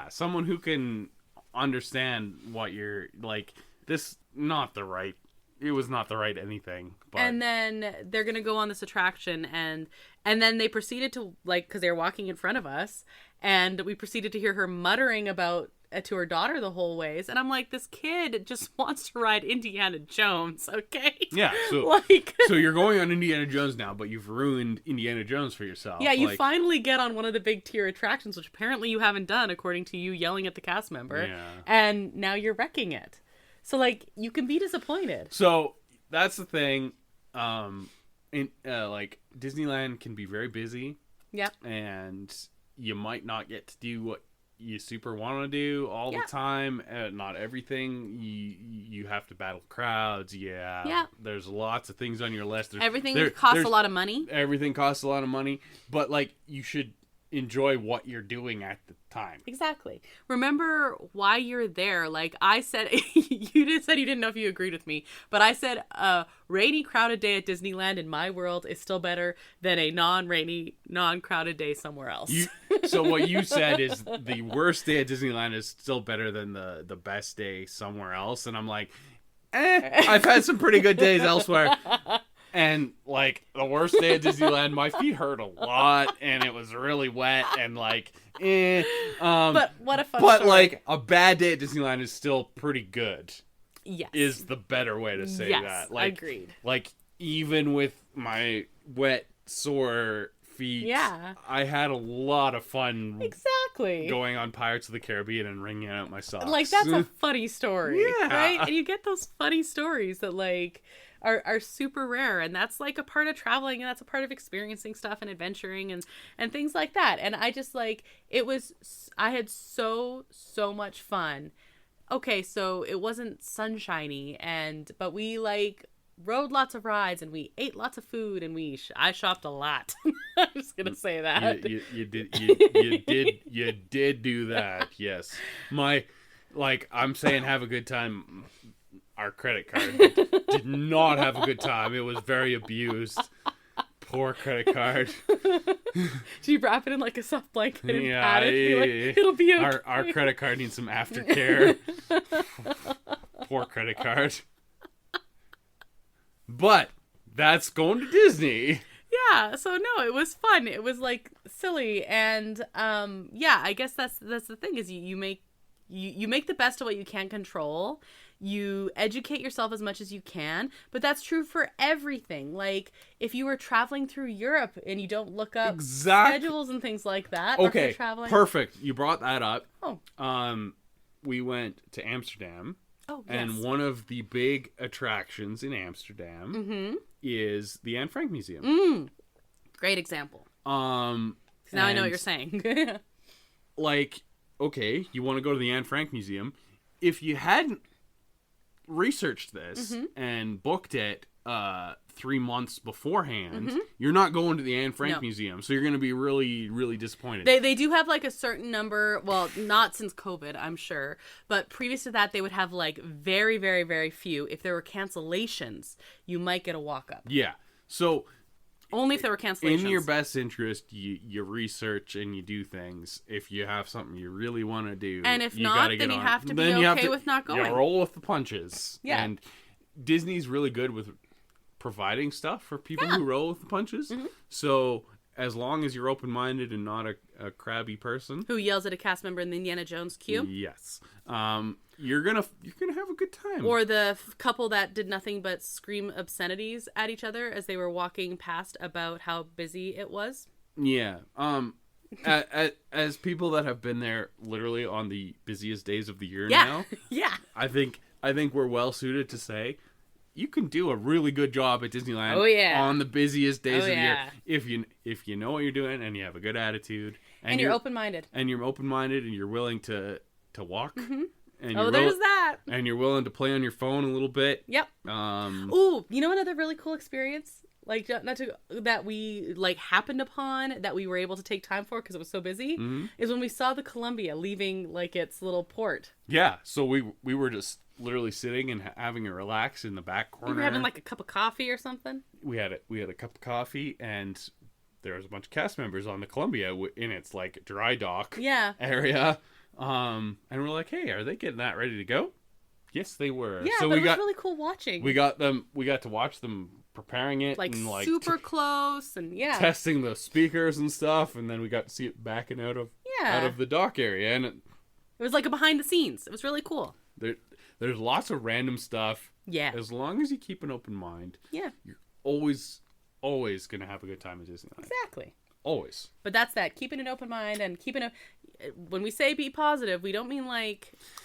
Someone who can understand what you're like. It was not the right anything. But. And then they're gonna go on this attraction, and then they proceeded to, like, because they were walking in front of us, and we proceeded to hear her muttering about to her daughter the whole ways, and I'm like, this kid just wants to ride Indiana Jones, okay? Yeah, so you're going on Indiana Jones now, but you've ruined Indiana Jones for yourself. Yeah, you finally get on one of the big tier attractions, which apparently you haven't done, according to you yelling at the cast member, and now you're wrecking it. So, like, you can be disappointed. So that's the thing. Like, Disneyland can be very busy. Yeah. And you might not get to do what you super want to do all the time. Not everything. You have to battle crowds. Yeah. There's lots of things on your list. Everything costs a lot of money. Everything costs a lot of money. But, like, you should enjoy what you're doing at the time. Exactly. Remember why you're there. Like I said, you didn't know if you agreed with me, but I said a rainy, crowded day at Disneyland in my world is still better than a non-rainy, non-crowded day somewhere else. So what you said is the worst day at Disneyland is still better than the best day somewhere else. And I'm like, I've had some pretty good days elsewhere. And, like, the worst day at Disneyland, my feet hurt a lot, and it was really wet, and, like, but what a fun But, story. like, a bad day at Disneyland is still pretty good. Yes. Is the better way to say that. Like, agreed. Like, even with my wet, sore feet, I had a lot of fun. Exactly. Going on Pirates of the Caribbean and wringing out my socks. Like, that's a funny story. Yeah. Right? And you get those funny stories that, like, are super rare, and that's like a part of traveling, and that's a part of experiencing stuff and adventuring and things like that. And I just, like, I had so much fun. Okay, so it wasn't sunshiny, but we, like, rode lots of rides, and we ate lots of food, and I shopped a lot. I'm just gonna say that. You did do that. Yes. I'm saying have a good time. Our credit card did not have a good time. It was very abused. Poor credit card. Did you wrap it in like a soft blanket and pat it? Like, it'll be okay. Our credit card needs some aftercare. Poor credit card. But that's going to Disney. Yeah, so no, it was fun. It was like silly, and I guess that's the thing is you make the best of what you can control. You educate yourself as much as you can, but that's true for everything. Like if you were traveling through Europe and you don't look up schedules and things like that. Okay, traveling. Perfect. You brought that up. Oh. We went to Amsterdam. Oh, yes. And one of the big attractions in Amsterdam is the Anne Frank Museum. Great example. Now I know what you're saying. Like, okay, you want to go to the Anne Frank Museum. If you hadn't researched this and booked it 3 months beforehand, you're not going to the Anne Frank Museum. So you're going to be really, really disappointed. They do have like a certain number, well, not since COVID, I'm sure, but previous to that, they would have like very, very, very few. If there were cancellations, you might get a walk-up. Yeah. So only if there were cancellations. In your best interest, you research and you do things. If you have something you really want to do, and if not, then you have to be okay with not going. You roll with the punches. Yeah. And Disney's really good with providing stuff for people who roll with the punches. So as long as you're open-minded and not a crabby person who yells at a cast member in the Indiana Jones queue, yes, you're gonna have a good time. Or the couple that did nothing but scream obscenities at each other as they were walking past about how busy it was. Yeah. As people that have been there literally on the busiest days of the year now, yeah, I think we're well suited to say you can do a really good job at Disneyland on the busiest days of the year if you know what you're doing and you have a good attitude and you're open-minded and you're willing to walk. And there's that. And you're willing to play on your phone a little bit. Yep. Ooh, you know another really cool experience that we happened upon that we were able to take time for because it was so busy is when we saw the Columbia leaving its little port. Yeah, so we were just literally sitting and having a relax in the back corner. We were having a cup of coffee or something. We had a cup of coffee and there was a bunch of cast members on the Columbia in its dry dock area. And we're like, hey, are they getting that ready to go? Yes, they were. Yeah, so it was really cool watching. We got to watch them preparing it and super close and testing the speakers and stuff, and then we got to see it backing out of the dock area, and it was like a behind the scenes. It was really cool. There's lots of random stuff. Yeah. As long as you keep an open mind. Yeah. You're always gonna have a good time at Disneyland. Exactly. Always. But that's that, keeping an open mind and when we say be positive, we don't mean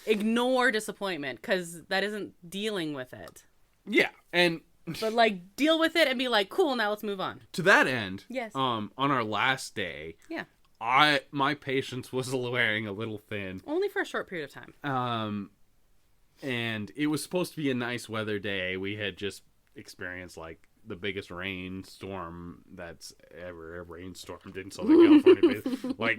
ignore disappointment, because that isn't dealing with it. Yeah, but deal with it and be cool, now let's move on. To that end, yes. On our last day, my patience was wearing a little thin. Only for a short period of time. And it was supposed to be a nice weather day. We had just experienced the biggest rainstorm that's ever rainstormed in Southern California.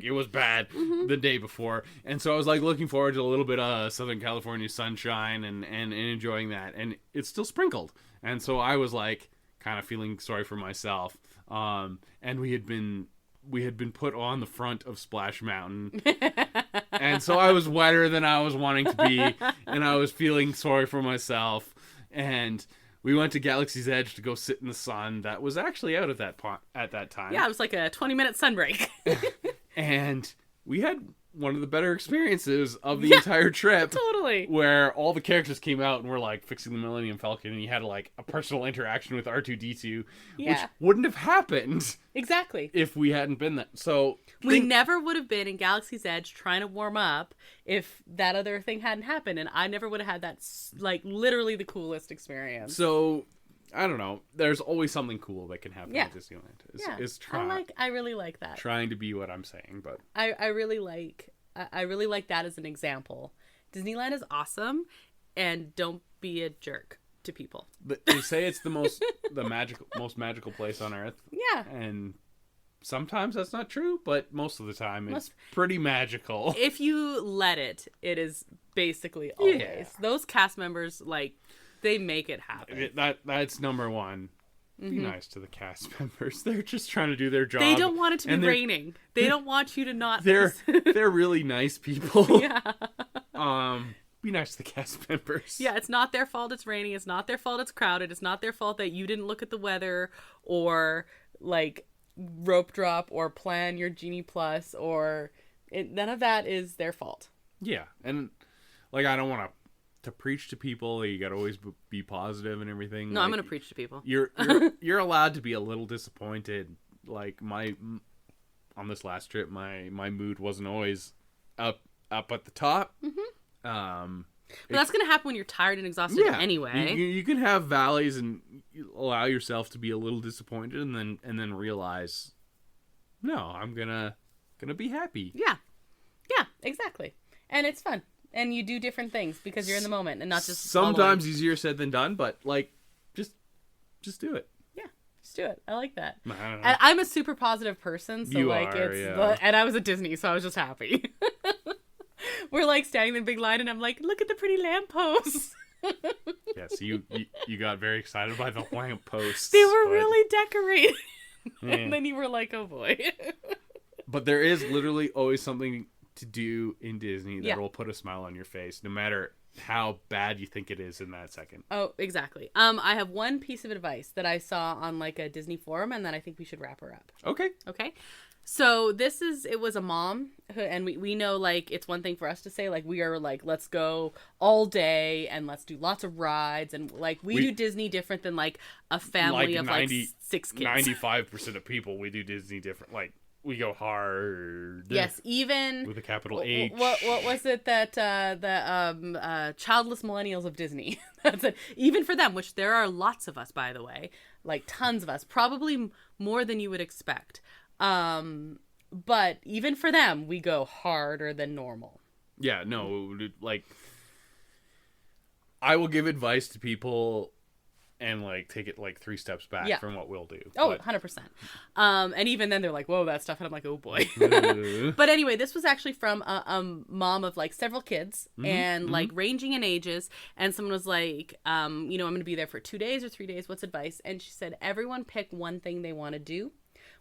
It was bad the day before. And so I was looking forward to a little bit of Southern California sunshine and enjoying that. And it still sprinkled. And so I was kind of feeling sorry for myself. And we had been put on the front of Splash Mountain. And so I was wetter than I was wanting to be. And I was feeling sorry for myself. And we went to Galaxy's Edge to go sit in the sun. That was actually out at that time. Yeah, it was a 20-minute sun break. And we had one of the better experiences of the entire trip. Totally. Where all the characters came out and were fixing the Millennium Falcon, and you had a personal interaction with R2-D2, which wouldn't have happened. Exactly. If we hadn't been there. So we never would have been in Galaxy's Edge trying to warm up if that other thing hadn't happened, and I never would have had that literally the coolest experience. So I don't know. There's always something cool that can happen at Disneyland. I really like that. Trying to be what I'm saying, but I really like that as an example. Disneyland is awesome, and don't be a jerk to people. They say it's the most magical place on earth. Yeah. And sometimes that's not true, but most of the time it's pretty magical. If you let it is basically always. Yeah. Those cast members they make it happen. That's number one. Be nice to the cast members. They're just trying to do their job. They don't want it to be raining. They don't want you to not. They're really nice people. Yeah. Be nice to the cast members. Yeah, it's not their fault it's raining. It's not their fault it's crowded. It's not their fault that you didn't look at the weather or like rope drop or plan your Genie Plus or none of that is their fault. Yeah, and like I don't want to preach to people. You got to always be positive and everything. No, like, I'm gonna preach to people. You're allowed to be a little disappointed. Like on this last trip, my mood wasn't always up at the top. Mm-hmm. But that's gonna happen when you're tired and exhausted anyway. You can have valleys and allow yourself to be a little disappointed, and then realize, no, I'm gonna be happy. Yeah, exactly, and it's fun, and you do different things because you're in the moment and not just sometimes following. Easier said than done, but like just do it. Yeah, just do it. I like that. I don't know. And I'm a super positive person, so You like are, it's and I was at Disney, so I was just happy. We're like standing in the big line, and I'm like, look at the pretty lampposts. Yeah, so you got very excited by the lampposts. They were really decorated. And then you were like, oh boy. But there is literally always something to do in Disney that will put a smile on your face, no matter how bad you think it is in that second. Oh, exactly. I have one piece of advice that I saw on like a Disney forum, and then I think we should wrap her up. Okay. So it was a mom who, and we know like it's one thing for us to say like we are like let's go all day and let's do lots of rides and like we do Disney different than like a family of 6 kids. 95% of people we do Disney different. Like we go hard. Yes, even with a capital H. What was it that the childless millennials of Disney? That's it. Even for them, which there are lots of us by the way, like tons of us, probably more than you would expect. But even for them, we go harder than normal. Yeah, no, like I will give advice to people and like take it like 3 steps back from what we'll do. Oh, 100%. And even then they're like, whoa, that stuff. And I'm like, oh boy. But anyway, this was actually from a mom of like several kids and like ranging in ages. And someone was like, I'm going to be there for 2 days or 3 days. What's advice? And she said, everyone pick one thing they want to do.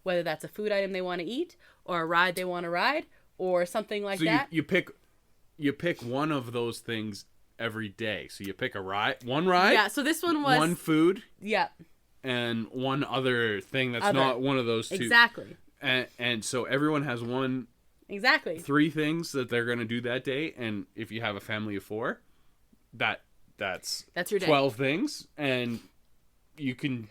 Whether that's a food item they want to eat or a ride they want to ride or something like that. You pick one of those things every day. So you pick one ride. Yeah, so this one was one food. Yeah. And one other thing that's not one of those two. Exactly. And so everyone has one. Exactly. 3 things that they're going to do that day, and if you have a family of 4, that's your day. 12 things, and you can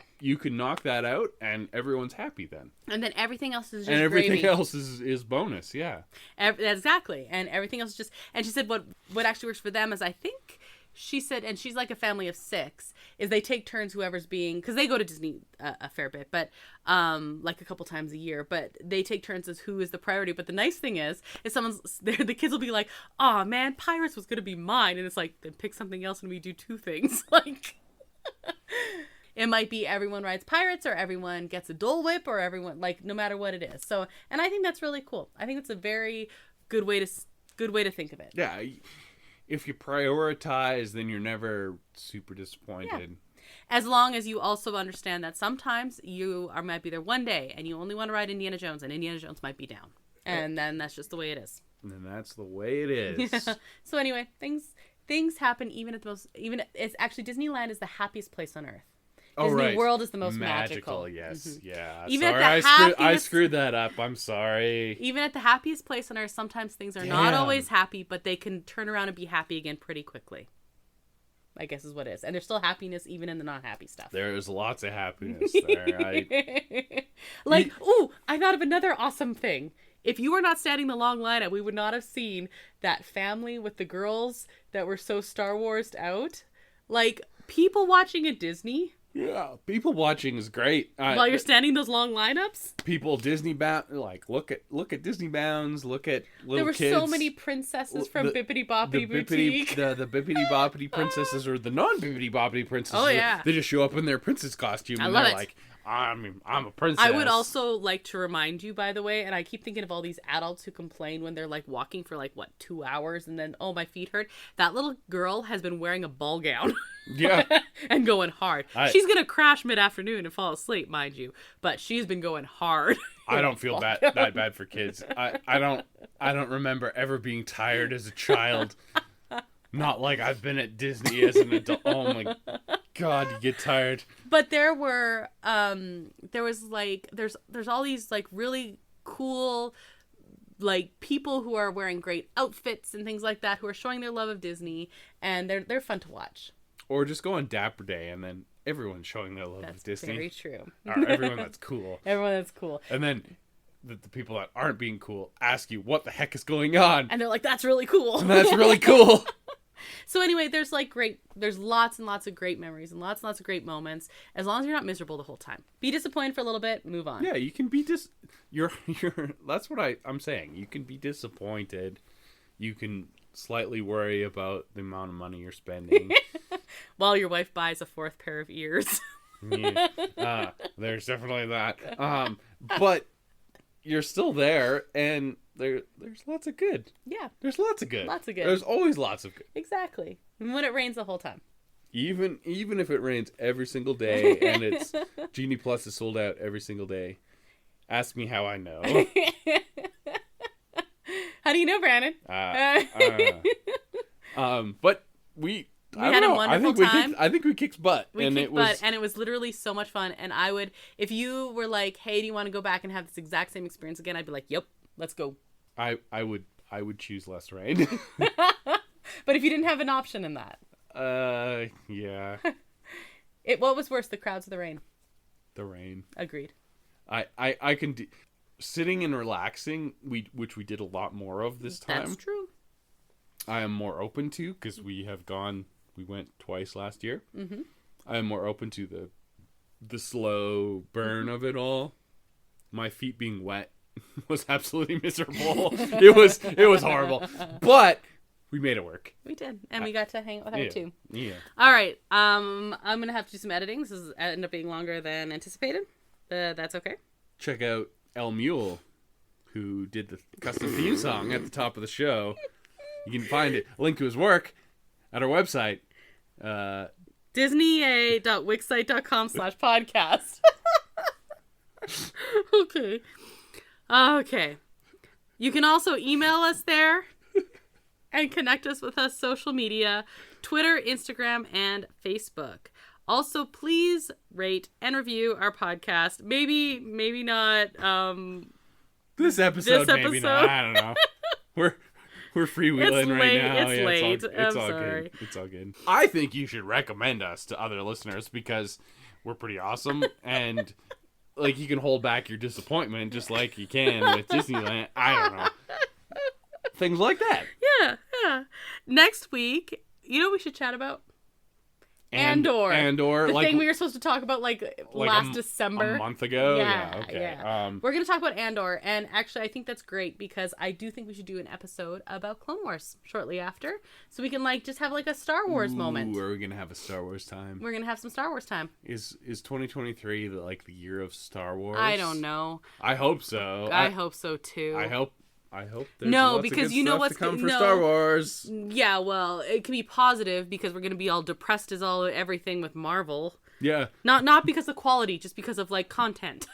knock that out and everyone's happy then. And then everything else is just and everything gravy. else is bonus, yeah. Exactly. And everything else is just, and she said what actually works for them is I think she said, and she's like a family of 6, is they take turns whoever's being, because they go to Disney a fair bit, but like a couple times a year, but they take turns as who is the priority. But the nice thing is someone's there, the kids will be like, oh man, Pirates was going to be mine. And it's like, then pick something else and we do 2 things. Like... It might be everyone rides Pirates or everyone gets a Dole Whip or everyone, like, no matter what it is. So, and I think that's really cool. I think it's a very good way to think of it. Yeah. If you prioritize, then you're never super disappointed. Yeah. As long as you also understand that sometimes you might be there one day and you only want to ride Indiana Jones and Indiana Jones might be down. And then that's just the way it is. And that's the way it is. Yeah. So anyway, things happen even it's actually Disneyland is the happiest place on earth. Disney World is the most magical. Yes, mm-hmm. Yeah. Even sorry, at the I screwed that up. I'm sorry. Even at the happiest place on earth, sometimes things are not always happy, but they can turn around and be happy again pretty quickly. I guess is what it is. And there's still happiness even in the not happy stuff. There's lots of happiness there. I thought of another awesome thing. If you were not standing the long lineup, we would not have seen that family with the girls that were so Star Wars'd out. Like, people watching at Disney... Yeah, people watching is great. While you're standing those long lineups, people Disney bound, like look at Disney bounds, look at little kids. There were so many princesses from Bippity Boppity Boutique. The Bippity Boppity princesses or the non-Bippity Boppity princesses. Oh yeah, they just show up in their princess costume and they're like, I'm a princess. I would also like to remind you, by the way, and I keep thinking of all these adults who complain when they're like walking for like 2 hours and then my feet hurt. That little girl has been wearing a ball gown. Yeah. And going hard. She's gonna crash mid-afternoon and fall asleep, mind you, but she's been going hard. I don't feel that bad for kids. I don't remember ever being tired as a child. Not like I've been at Disney as an adult. Oh my. God, you get tired. But there was like, there's all these like really cool, like people who are wearing great outfits and things like that, who are showing their love of Disney, and they're fun to watch. Or just go on Dapper Day and then everyone's showing their love of Disney. That's very true. Or everyone that's cool. Everyone that's cool. And then the people that aren't being cool ask you what the heck is going on. And they're like, that's really cool. And that's really cool. So anyway, there's lots and lots of great memories and lots of great moments, as long as you're not miserable the whole time. Be disappointed for a little bit, move on. Yeah, you can be you're that's what I'm saying. You can be disappointed. You can slightly worry about the amount of money you're spending. While your wife buys a fourth pair of ears. Yeah. There's definitely that. But you're still there, and there's lots of good. Yeah. There's lots of good. Lots of good. There's always lots of good. Exactly. And when it rains the whole time. Even if it rains every single day, and it's Genie Plus is sold out every single day. Ask me how I know. How do you know, Brandon? But we had a wonderful time. I think we kicked butt. And it was literally so much fun. And I would, if you were like, hey, do you want to go back and have this exact same experience again? I'd be like, yep, let's go. I would choose less rain. But if you didn't have an option in that. Yeah. What was worse, the crowds or the rain? The rain. Agreed. I can sitting and relaxing, which we did a lot more of this time. That's true. I am more open to, because we went twice last year. Mm-hmm. I am more open to the slow burn of it all. My feet being wet was absolutely miserable. It was horrible, but we made it work. We did, and we got to hang out with her too. Yeah. All right. I'm gonna have to do some editing. This is end up being longer than anticipated. That's okay. Check out El Mule, who did the custom theme song at the top of the show. You can find it, link to his work, at our website. Disneya.wixsite.com/podcast. Okay. You can also email us there and connect us with us social media, Twitter, Instagram, and Facebook. Also, please rate and review our podcast. Maybe not. This episode, maybe not. I don't know. We're freewheeling right now. It's late. It's all good. It's all good. I think you should recommend us to other listeners because we're pretty awesome, and like you can hold back your disappointment just like you can with Disneyland. I don't know. Things like that. Yeah. Next week, you know what we should chat about? Andor. The like, thing we were supposed to talk about like last December. A month ago? Yeah, okay. Yeah. We're going to talk about Andor, and actually I think that's great because I do think we should do an episode about Clone Wars shortly after, so we can like just have like a Star Wars moment. Are we going to have a Star Wars time? We're going to have some Star Wars time. Is 2023 the year of Star Wars? I don't know. I hope so. I hope so too. I hope there's lots because of good you know stuff what's to come for Star Wars. Yeah, well, it can be positive because we're going to be all depressed as everything with Marvel. Yeah. Not because of quality, just because of like content.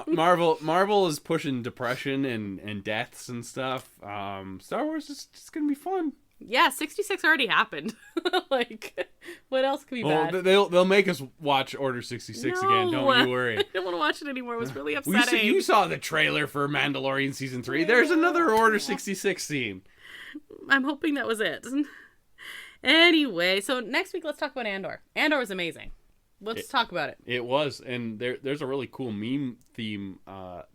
Marvel is pushing depression and deaths and stuff. Star Wars is just going to be fun. Yeah, 66 already happened. Like, what else could be bad? They'll make us watch Order 66 again. Don't you worry. I don't want to watch it anymore. It was really upsetting. You saw the trailer for Mandalorian Season 3. There's another Order 66 scene. I'm hoping that was it. Anyway, so next week let's talk about Andor. Andor was amazing. Let's talk about it. It was, and there's a really cool meme theme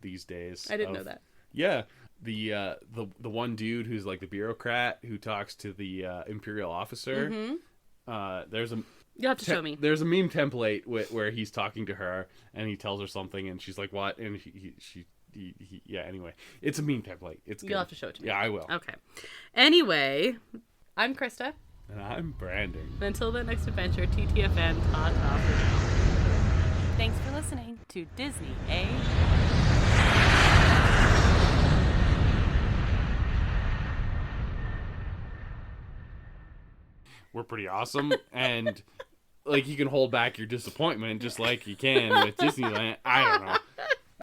these days. I didn't know that. Yeah. The one dude who's like the bureaucrat who talks to the imperial officer. Mm-hmm. You'll have to show me. There's a meme template where he's talking to her and he tells her something and she's like, "What?" And yeah. Anyway, it's a meme template. It's good. You'll have to show it to me. Yeah, I will. Okay. Anyway, I'm Krysta. And I'm Brandon. And until the next adventure, TTFN, ta-ta for now. Thanks for listening to Disney, eh? We're pretty awesome, and like you can hold back your disappointment just like you can with Disneyland. I don't know.